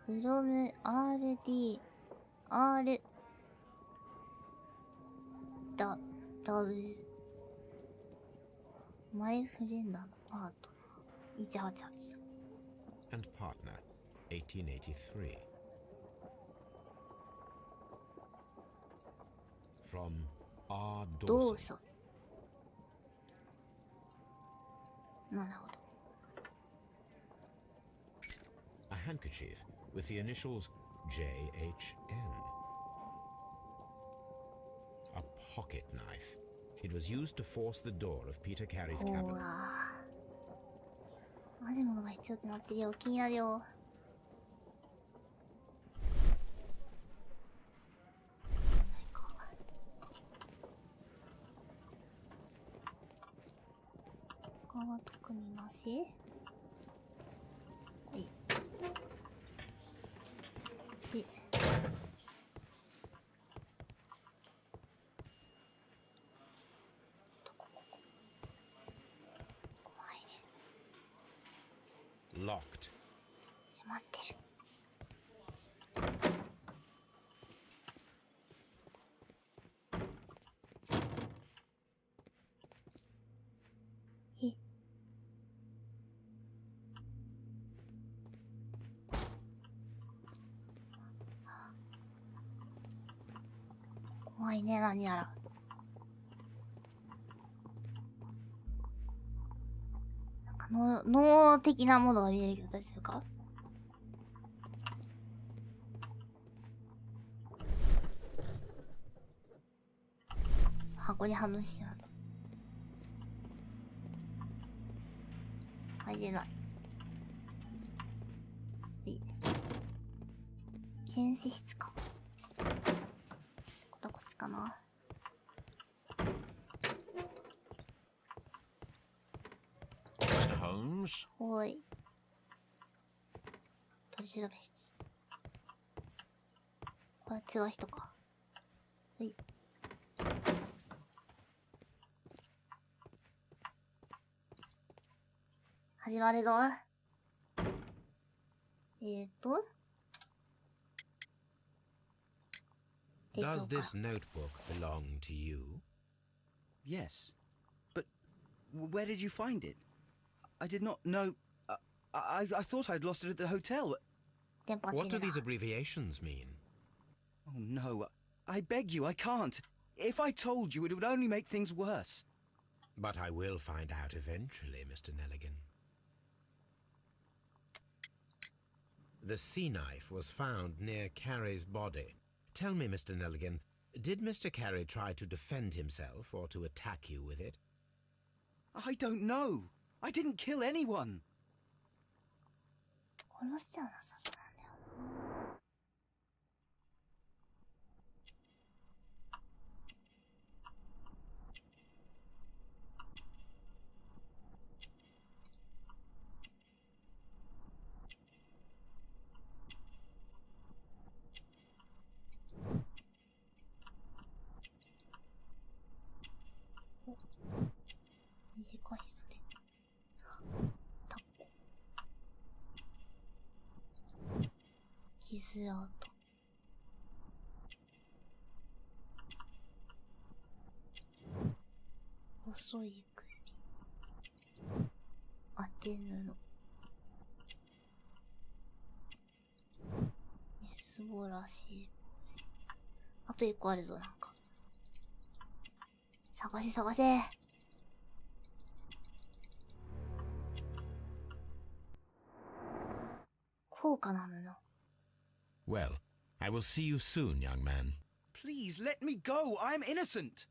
from RD R W My friend and partner 188 And partner, 1883. From R. どう Dawson. ぞなるほど A handkerchief with the initials JHN. A pocket knife. It was used to force the door of Peter Carey's う cabin. わあるものが必要ってなってるよ気になるよないか他は特になしはいでLocked. 閉まってるえ怖いね何やらなんか脳的なものが見えるけど大丈夫か箱に反応しちゃう入れないいい検視室かこっちかなMr. Holmes? ほーい取り調べ室これは違う人かはい始まるぞ手帳 Does か this notebook belong to you? Yes. But where did you find it? I did not know. I thought I'd lost it at the hotel. 電波 What 手 do に these abbreviations mean? Oh no. I beg you, I can't. If I told you, it would only make things worse. But I will find out eventually, Mr. Nelligan. The sea knife was found near Carey's body. Tell me, Mr. Nelligan, did Mr. Carey try to defend himself or to attack you with it? I don't know. I didn't kill anyone. 殺しちゃうなさそうなんだよ短いそれタコ傷跡細い首当て布みすぼらしい帽子あと一個あるぞなんか探せ探せ高価な布 Well, I will see you soon, young man. Please let me go. I'm innocent.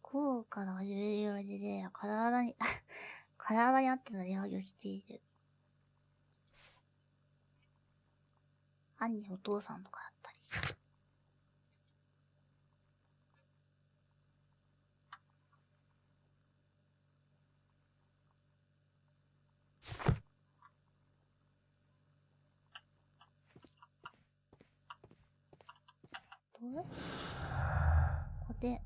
高価なゆるゆるで体に体に合っての上着を着ている。犯人お父さんとかだったりして。ここで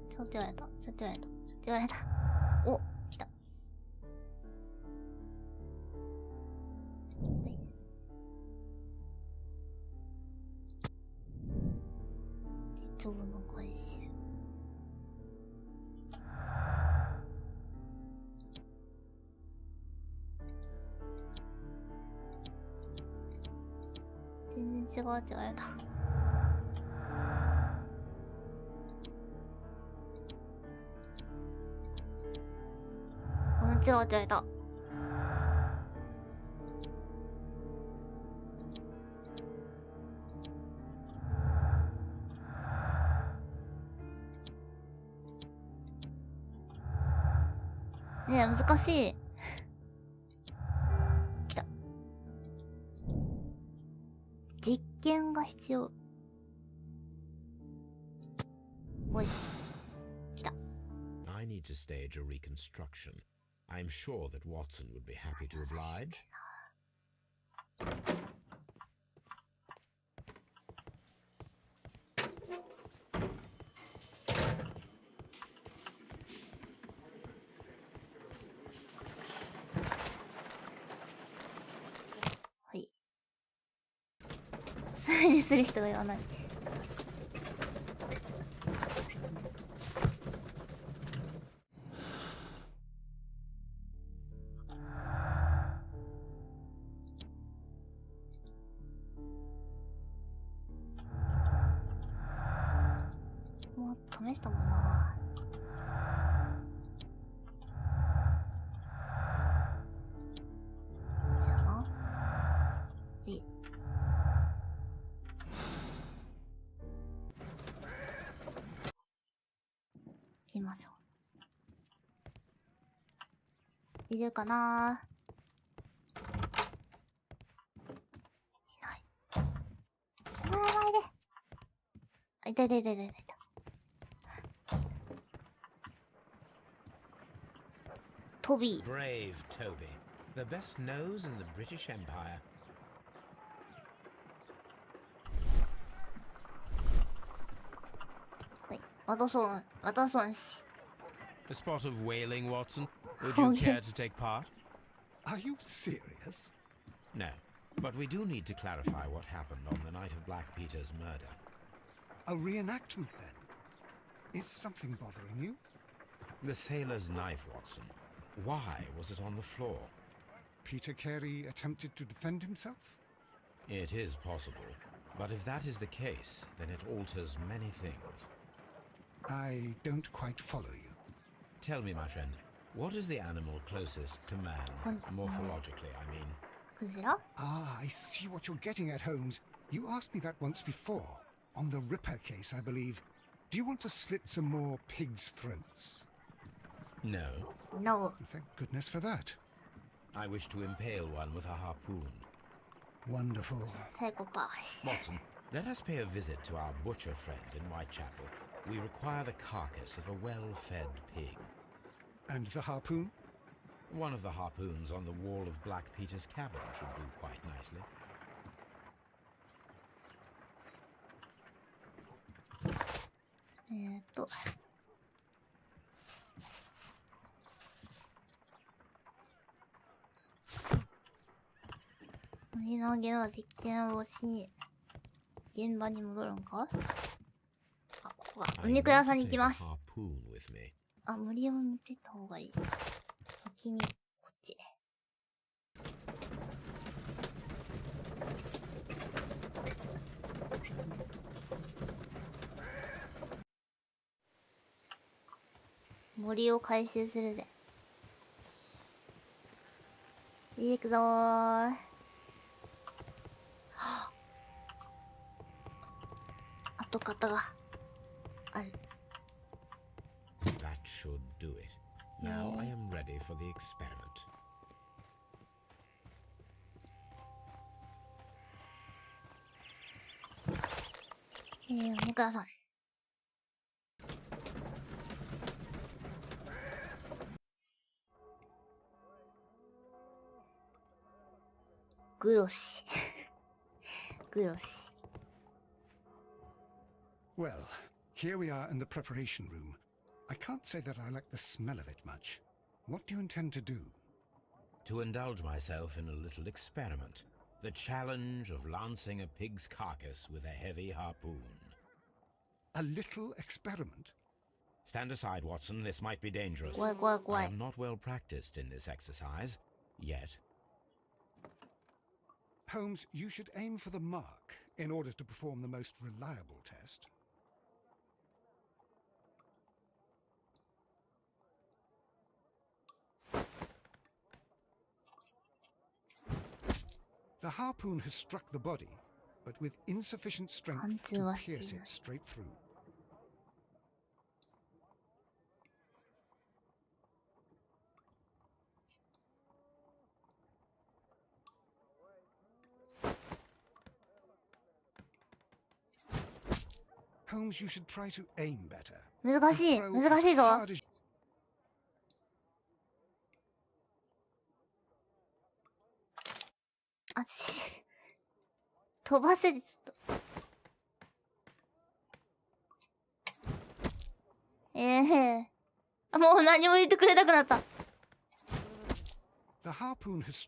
ちょっと言われた。お、来た。はい。手帳の回収。全然違うって言われた。違うって言われた。ねえ、難しい。来た。実験が必要。おい。来た。I need to stage a reconstruction. I'm sure that Watson would be happy to oblige. はい。推理する人が言わない。試したもんな。じゃあな。いい。行きましょう。いるかな？いない。しまらないで。あ、いたいたいたいたいた。Toby. Brave Toby, the best nose in the British Empire. Wait, 渡そうんし。 A spot of whaling, Watson. Would you care to take part? Are you serious? No, but we do need to clarify what happened on the night of Black Peter's murder. A reenactment, then? Is something bothering you? The sailor's knife, Watson. Why was it on the floor? Peter Carey attempted to defend himself? It is possible, but if that is the case, then it alters many things. I don't quite follow you. Tell me, my friend, what is the animal closest to man, morphologically, I mean? クジラ? Ah, I see what you're getting at, Holmes. You asked me that once before. On the Ripper case, I believe. Do you want to slit some more pigs' throats? No. No. Thank goodness for that. I wish to impale one with a harpoon. Wonderful. Psychopath. Watson, let us pay a visit to our butcher friend in Whitechapel. We require the carcass of a well-fed pig. And the harpoon? One of the harpoons on the wall of Black Peter's cabin should do quite nicely. To. 森のゲの実験をしに現場に戻るんか？あ、ここがお肉屋さんに行きます。あ、森を持ってった方がいい。先にこっち。森を回収するぜ。行くぞー。はあ、跡形がある。That should do it. Now I am ready for the experiment. お待ちください。グロシ。グロシ。Well, here we are in the preparation room. I can't say that I like the smell of it much. What do you intend to do? To indulge myself in a little experiment. The challenge of lancing a pig's carcass with a heavy harpoon. A little experiment? Stand aside, Watson. This might be dangerous. 怖い怖い怖 I い。 am not well practiced in this exercise. Yet. Holmes, you should aim for the mark in order to perform the most reliable test. The harpoon has struck the body, but with insufficient strength to pierce it straight through. Holmes, you should try to aim better. 難しい。 Throw 難しい as ぞ。 hard as あ、飛ばせでちょっと。もう何も言ってくれなくなった。 The harpoon has...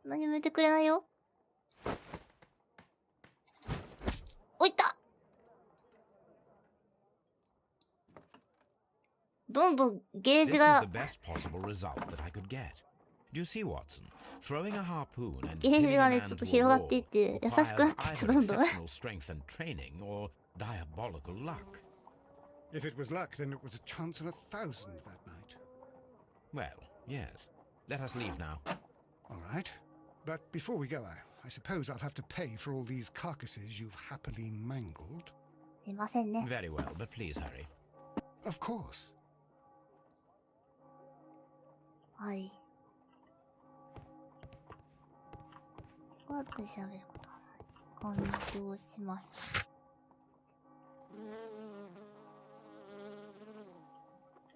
何も言ってくれないよ。おいった。どんどんゲージ This is が the best possible result that I could get. Do you see, Watson? Throwing a harpoon and ゲージ pinning が a ね man ちょっと to 広 a がっていっ wall て優しくなっていって requires どんどん either exceptional strength and training or diabolical luck. If it was luck, then it was a chance in 1,000 that night. Well, yes. Let us leave now. All right. But before we go, I suppose I'll have to pay for all these carcasses you've happily mangled. すいませんね。 Very well, but please hurry. Of course. はい。これは特に調べることはない。完了しました。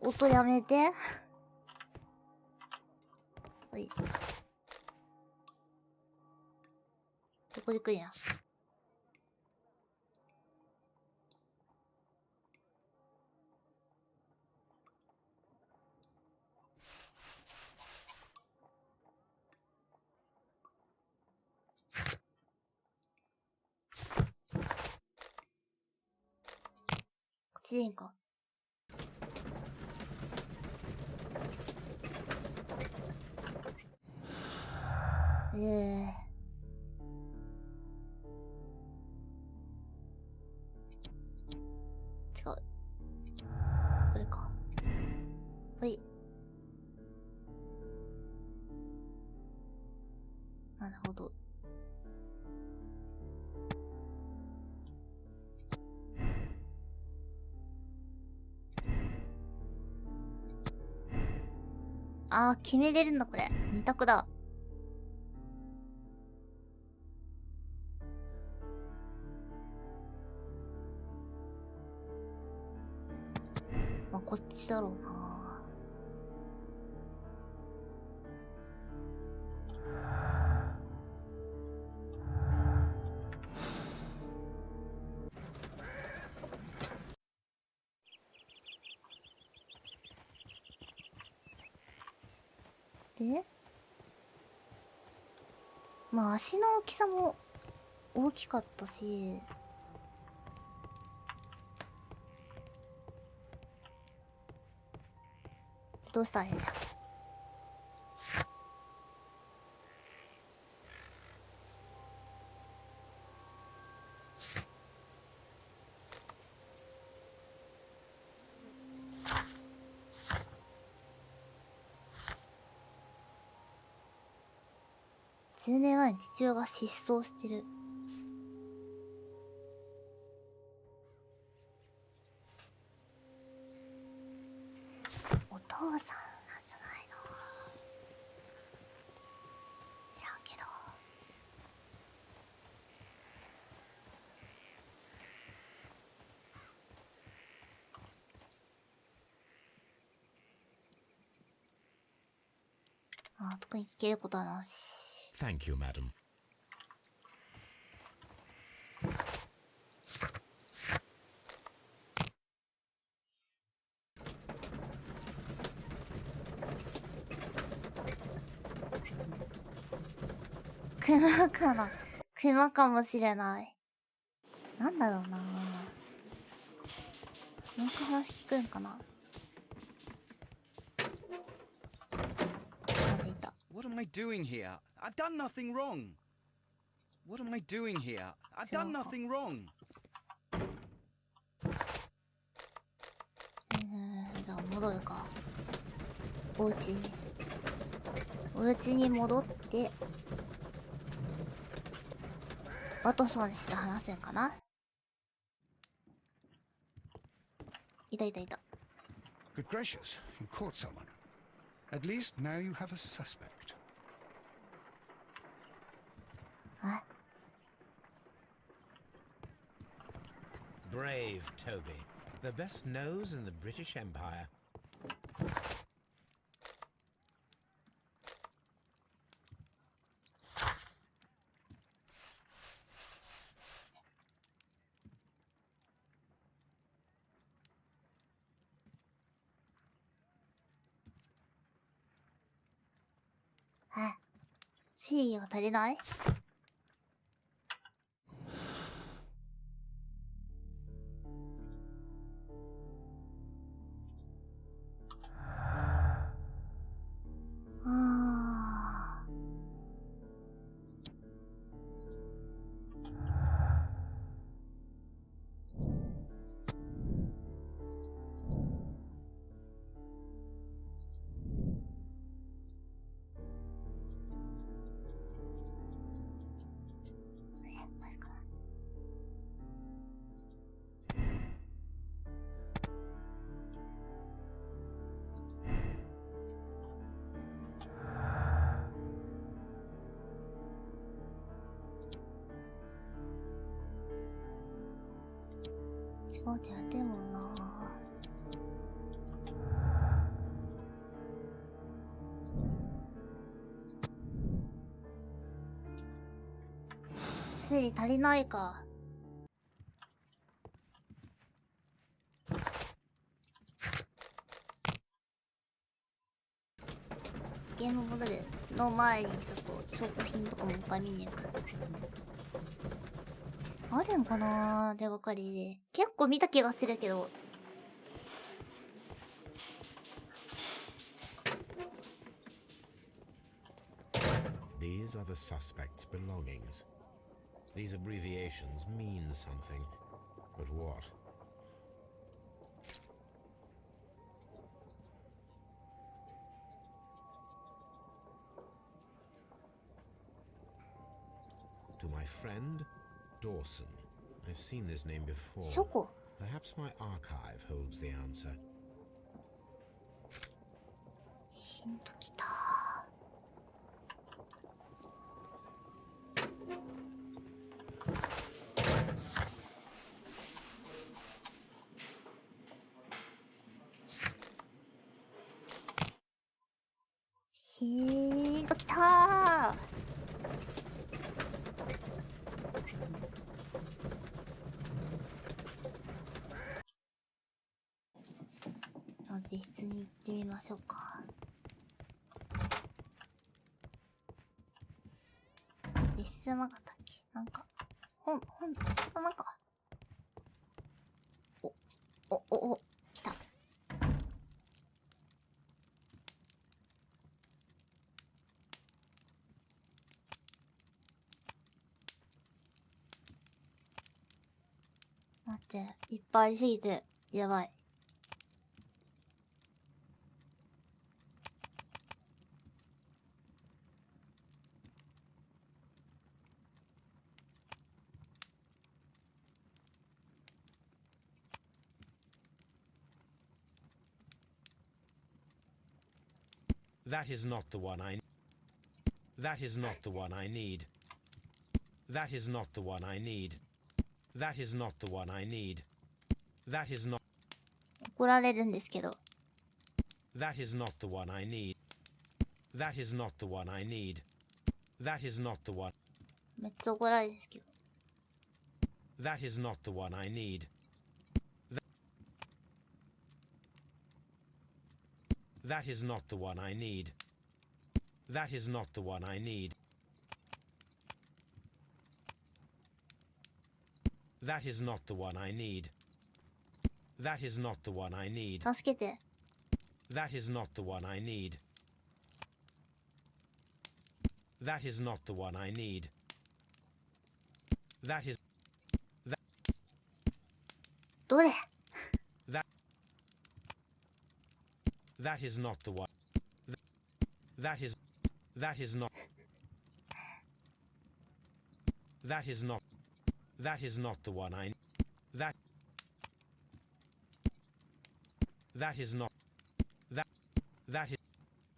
音やめて。はい。どこで来るんや。こっちでいいんか。違う。これか。はい。なるほど。あー、決めれるんだ、これ。二択だ。まあ、こっちだろうな。で、まあ足の大きさも大きかったし、どうしたらいいんや。10年前に父親が失踪してる。お父さんなんじゃないの？知らんけど。あ、特に聞けることはなし。 Thank you, madam. 熊かな。熊かもしれない。なんだろうな。なんか話聞くんかな。まだいた。 What am I doing here? I've done nothing wrong. What am I doing here? I've done nothing wrong. じゃあ戻るか。お家に。お家に戻って、ワトソンして話せんかな。いたいたいた。Good gracious, you caught someone. At least now you have a suspect. あ、 Brave Toby. The best nose in the British Empire. C が足りない？あー。違うじゃん、でもな。推理足りないか。ゲームボードでの前にちょっと証拠品とかもう一回見に行く。あるんかな、手がかりで。結構見た気がするけど。These are the suspect's belongings. These abbreviations mean something. But what? To my friend, Dawson. I've seen this name before. 書庫。 Perhaps my archive holds the answer. ヒントきた。ヒントきたー。じゃあ自室に行ってみましょうか。自室じゃなかったっけ？なんか本自室なんか来た。待って、いっぱいありすぎてやばい。That is not the one I. That is not the one I need. That is not the one I need. That is not the one I need. That is not. 怒られるんですけど。That is not the one I need. That is not the one I need. That is not the one. めっちゃ怒られるんですけど。That is not the one I need. That is not the one I need. That is not the one I need. That is not the one I need. That is not the one I need. 助けて。That is not the one I need. That is not the one I need. That is. どれ That. That is not the one. That is. That is not. That is not. That is not the one I. That. That is not. That. That is.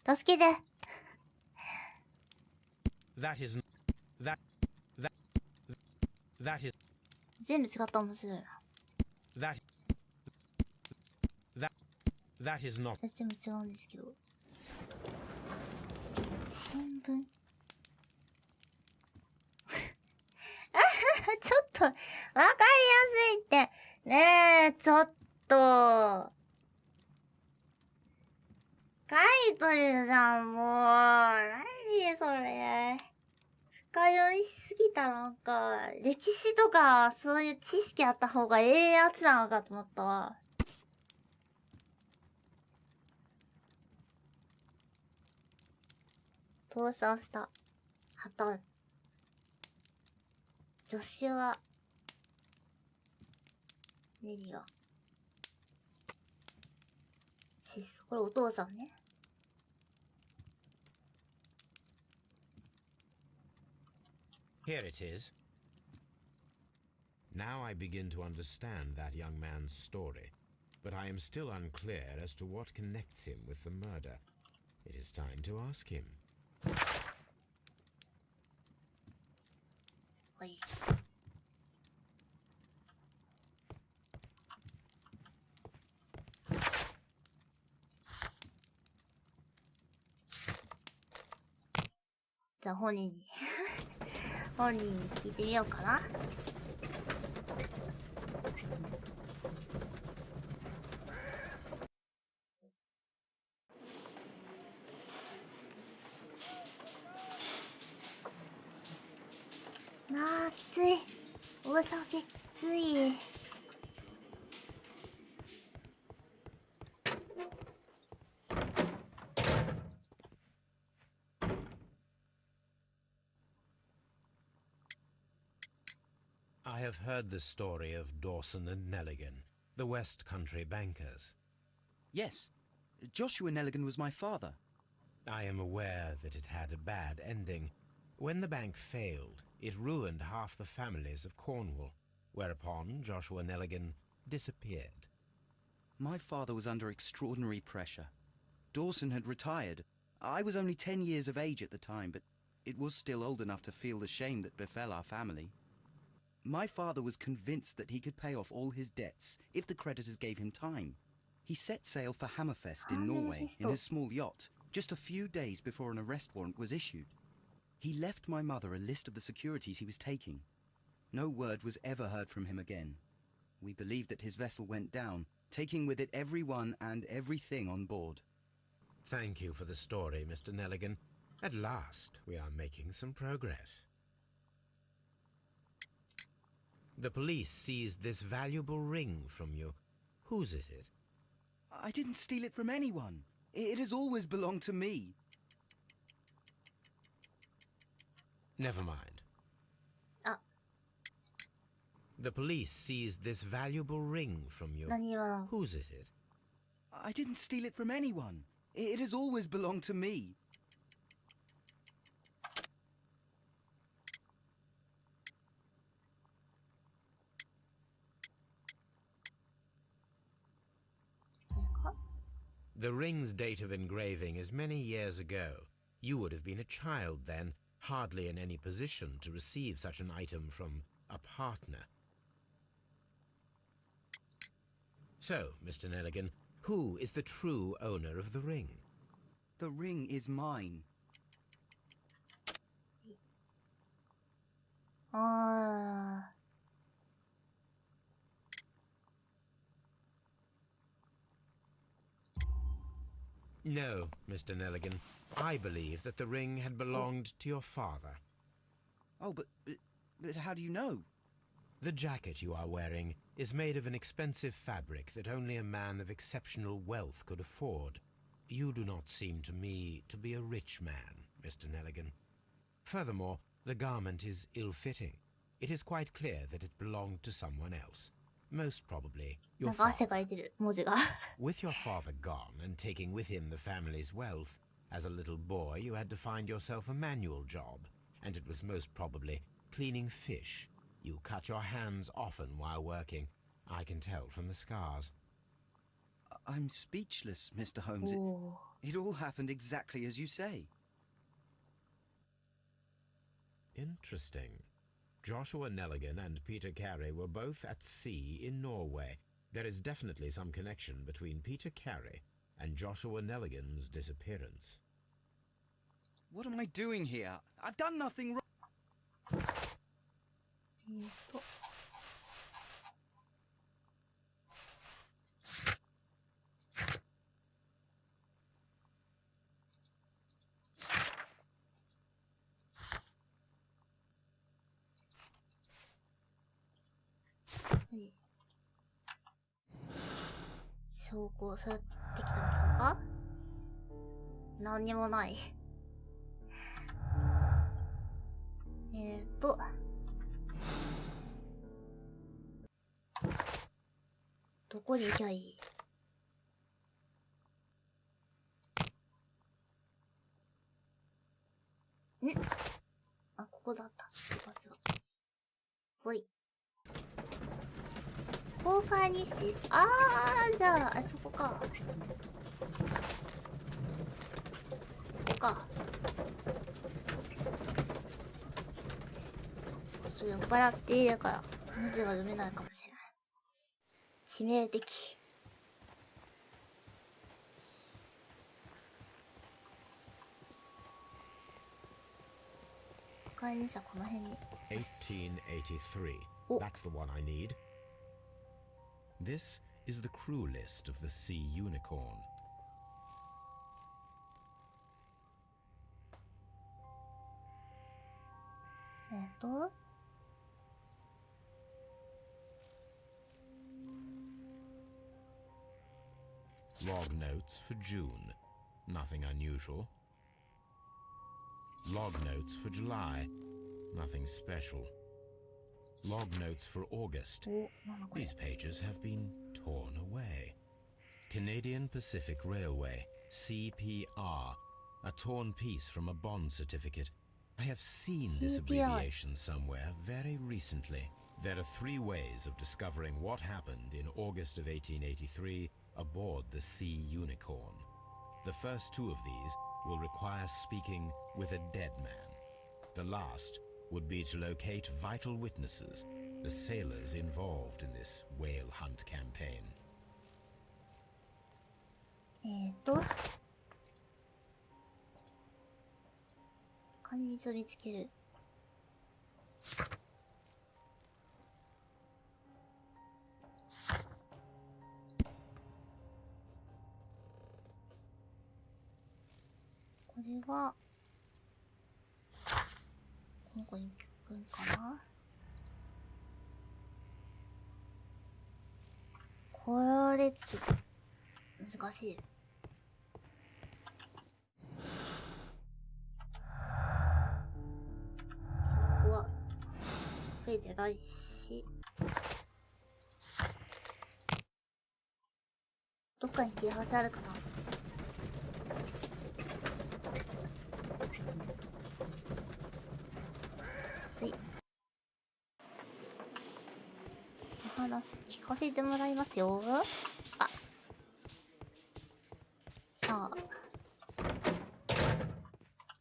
助けて。That is. That. That. That is. 全部違ったら面白いな。That. That. That is not. 全部違うんですけど。新聞ちょっと、わかりやすいって。ねえ、ちょっと。書いとるじゃん、もう。何それ。深読みしすぎた、なんか。歴史とか、そういう知識あった方がええやつなのかと思ったわ。倒産した。破綻。助手は、ネリが。これお父さんね。Here it is. Now I begin to understand that young man's story, but I am still unclear as to what connects him with the murder. It is time to ask him. はい。じゃあ本人に本人に聞いてみようかな。なあ、きつい。お酒きつい。I have heard the story of Dawson and Nelligan, the West Country bankers. Yes, Joshua Nelligan was my father. I am aware that it had a bad ending. When the bank failed, it ruined half the families of Cornwall, whereupon Joshua Nelligan disappeared. My father was under extraordinary pressure. Dawson had retired. I was only 10 years of age at the time, but it was still old enough to feel the shame that befell our family. My father was convinced that he could pay off all his debts if the creditors gave him time. He set sail for Hammerfest in Norway in his small yacht, just a few days before an arrest warrant was issued. He left my mother a list of the securities he was taking. No word was ever heard from him again. We believe that his vessel went down, taking with it everyone and everything on board. Thank you for the story, Mr. Nelligan. At last, we are making some progress. The police seized this valuable ring from you. Whose is it? I didn't steal it from anyone. It has always belonged to me. Never mind. The police seized this valuable ring from you. 何は Whose is it? I didn't steal it from anyone. It has always belonged to me. The ring's date of engraving is many years ago. You would have been a child then, hardly in any position to receive such an item from a partner. So, Mr. Nelligan, who is the true owner of the ring? The ring is mine. ああ。No, Mr. Nelligan. I believe that the ring had belonged to your father. Oh, but how do you know? The jacket you are wearing is made of an expensive fabric that only a man of exceptional wealth could afford. You do not seem to me to be a rich man, Mr. Nelligan. Furthermore, the garment is ill-fitting. It is quite clear that it belonged to someone else. Most probably your なんか汗 father. かいてる、文字が。With your father gone and taking with him the family's wealth, as a little boy you had to find yourself a manual job, and it was most probably cleaning fish. You cut your hands often while working. I can tell from the scars. I'm speechless, Mr. Holmes. おー It all happened exactly as you say. Interesting. Joshua Nelligan and Peter Carey were both at sea in Norway. There is definitely some connection between Peter Carey and Joshua Nelligan's disappearance. What am I doing here? I've done nothing wrong. と。はい証拠されてきたんですか？何にもない。どこに行きゃいい？あ、ここだった。ほい。公開日誌？あー、じゃあ、あそこか。ここか。ちょっと酔っ払っているから、文字が読めないかもしれない。致命的。公開日誌はこの辺に。1883. Oh. That's the one I need. This is the crew list of the Sea Unicorn. Log notes for June. Nothing unusual. Log notes for July. Nothing special. Log notes for August. お、なんだこれ。 These pages have been torn away. Canadian Pacific Railway, CPR. A torn piece from a bond certificate. I have seen this CPR. abbreviation somewhere very recently. There are 3 ways of discovering what happened in August of 1883 aboard the Sea Unicorn. The first 2 of these will require speaking with a dead man. The last would be to locate vital witnesses, the sailors involved in this whale hunt campaign. 使い道を見つける。これはこの子に聞くんかな。これちょっと難しい。そこは増えてないし、どっかに切れ端あるかな。はい。お話聞かせてもらいますよ。あ、さあ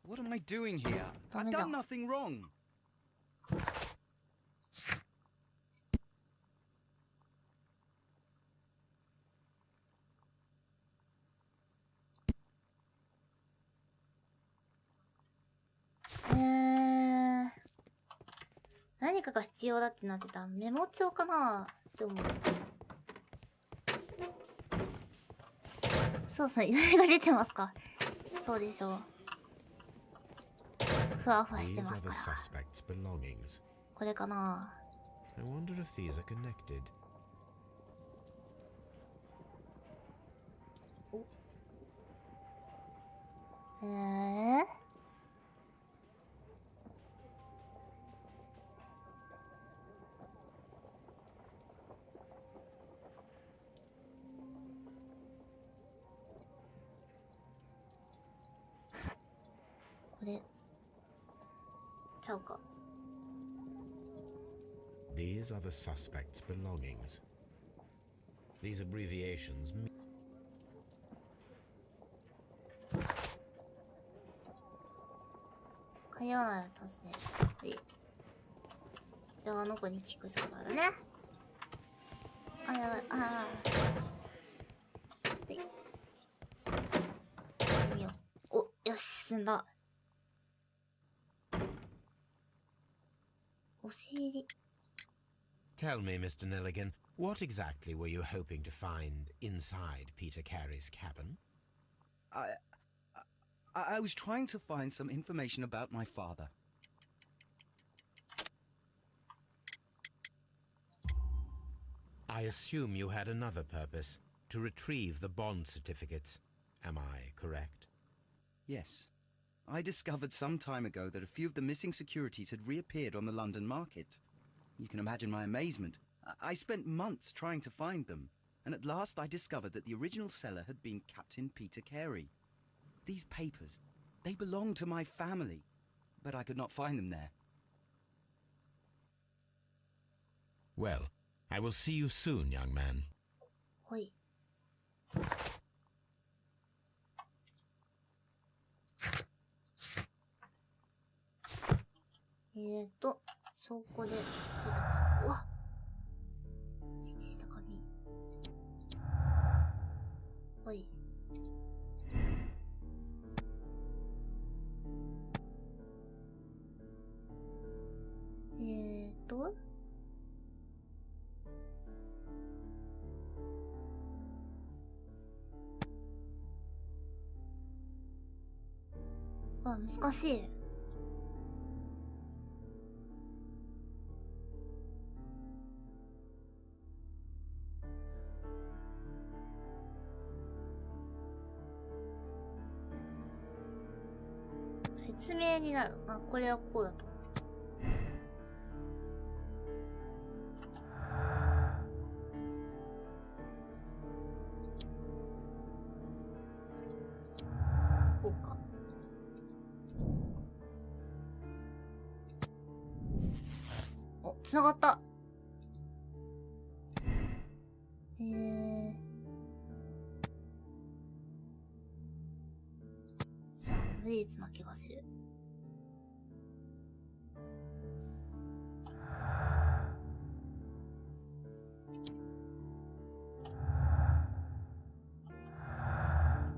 What am I doing here? I've ダメじゃ done ん。 nothing wrong. 何かが必要だってなってた。メモ帳かなって思う。そうそう、依頼が出てますか。そうでしょう。ふわふわして These ま are す the から。 suspect's belongings. これかな。 I wonder if these are connected. これちゃうか。 These are the suspect's belongings. These abbreviations mean 会話なら達成。はい。じゃああの子に聞くしかなるね。あ、やばい。はい。行ってみよう。お、よし、進んだ。押し入り。 Tell me, Mr. Nelligan, what exactly were you hoping to find inside Peter Carey's cabin? I was trying to find some information about my father. I assume you had another purpose, to retrieve the bond certificates. Am I correct? Yes. I discovered some time ago that a few of the missing securities had reappeared on the London market. You can imagine my amazement. I spent months trying to find them, and at last I discovered that the original seller had been Captain Peter Carey. These papers, they belong to my family, but I could not find them there. Well, I will see you soon, young man. ほい。そこで出たか。うわっ、指定した紙。ほい。あ、難しい。説明になる。あ、これはこうだと。こうか。お、つながった。さあ、無実な気がする。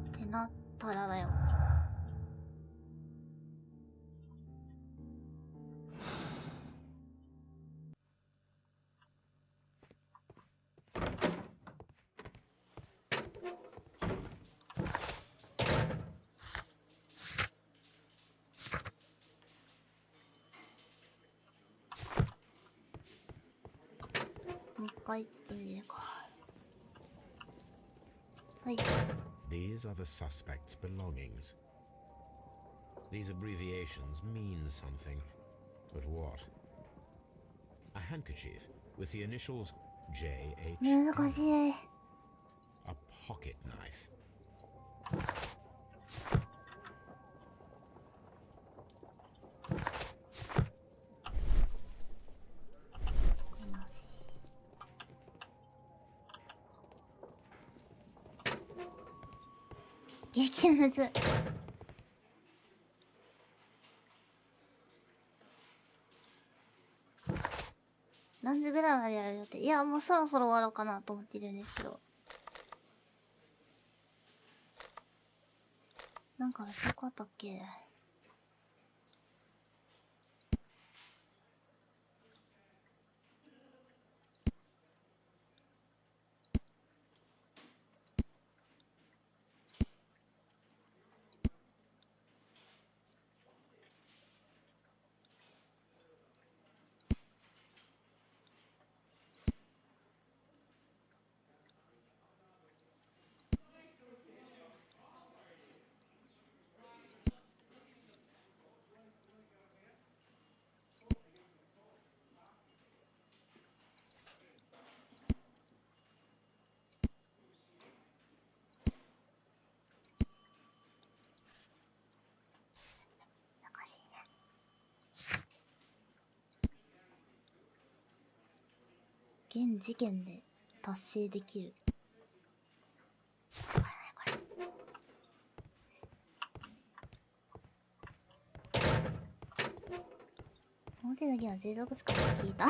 ってなったらだよ。もう一回包みでか。はい。 These are the suspect's belongings. These abbreviations mean something, but what? A handkerchief with the initials J.H. 難しい。 A pocket knife. 激ムズ。何時ぐらいまでやる予定？いや、もうそろそろ終わろうかなと思ってるんですけど。なんか遅かったっけ？難しいね。現時点で達成できる。これね、これ。表だけは16時から聞いた。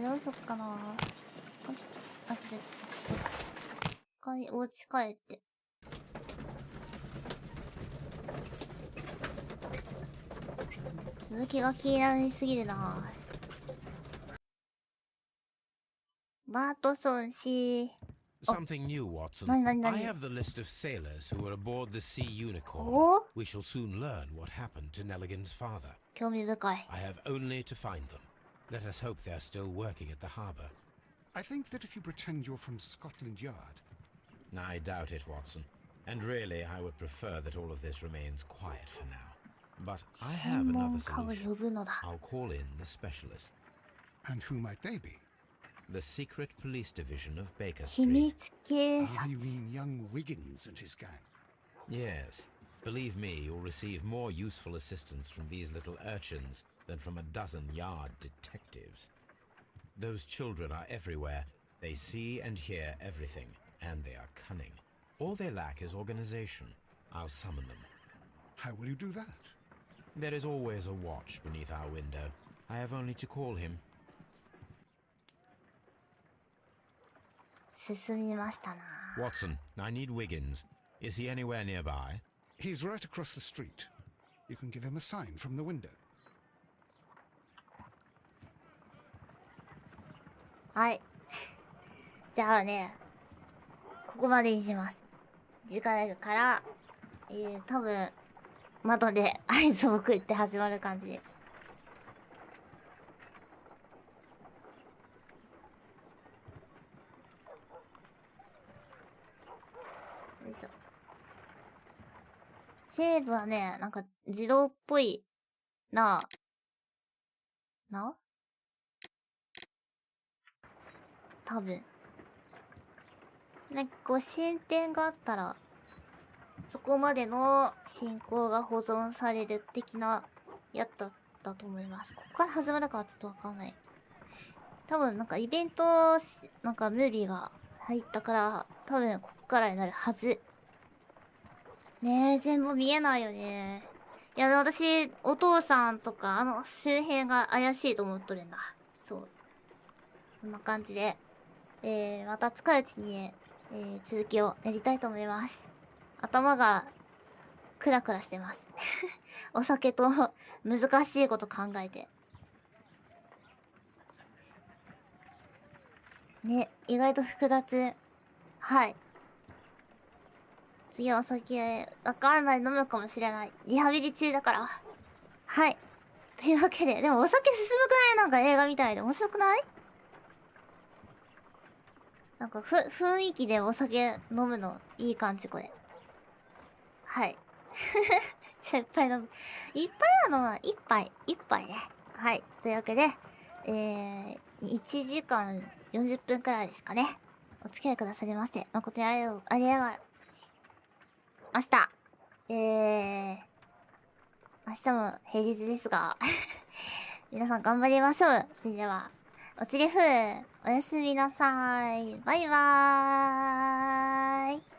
どうしよっかな。あ、違う。一回お家帰って。続きが気になりすぎるな。バートソン氏。 Something new, Watson. Nani. I have the list of sailors who were aboard the Sea Unicorn. Oh? We shall soon learn what happened to Nelligan's father. 興味深い。 I have only to find them. Let us hope they're still working at the harbour. I think that if you pretend you're from Scotland Yard, I doubt it, Watson. And really, I would prefer that all of this remains quiet for now. But I have 専 another 門家を solution. 呼ぶのだ。 I'll call in the specialist. and who might they be? The secret police division of Baker 秘 Street. 密警 Ah, 察。 you mean young Wiggins and his gang? Yes. Believe me, you'll receive more useful assistance from these little urchins than from a dozen yard detectives. Those children are everywhere. They see and hear everything, and they are cunning. All they lack is organization. I'll summon them. How will you do that? There is always a watch beneath our window. I have only to call him. 進みましたな。 Watson, I need Wiggins. Is he anywhere nearby? He's right across the street. You can give him a sign from the window. はい。じゃあね、ここまでにします。次回から、多分、窓で合図を送って始まる感じで。よいしょ。セーブはね、なんか自動っぽいな。多分。なんかこう進展があったら、そこまでの進行が保存される的なやつだったと思います。ここから始まるかはちょっとわかんない。多分なんかイベント、なんかムービーが入ったから、多分ここからになるはず。ねえ、全部見えないよね。いや、私、お父さんとか、周辺が怪しいと思っとるんだ。そう。そんな感じで、また近いうちに、続きをやりたいと思います。頭が、クラクラしてます。お酒と、難しいこと考えて。ね、意外と複雑。はい。次はお酒、わかんない飲むかもしれない。リハビリ中だから。はい。というわけで、でもお酒進むくない？なんか映画みたいで面白くない？なんか雰囲気でお酒飲むのいい感じこれ。はい。じゃあいっぱい飲む。いっぱいなのは一杯ね。はい。というわけで、1時間40分くらいですかね。お付き合いくださりまして、誠にありがとうございました。明日も平日ですが、皆さん頑張りましょう。それでは、おちりふう、おやすみなさい。バイバーイ。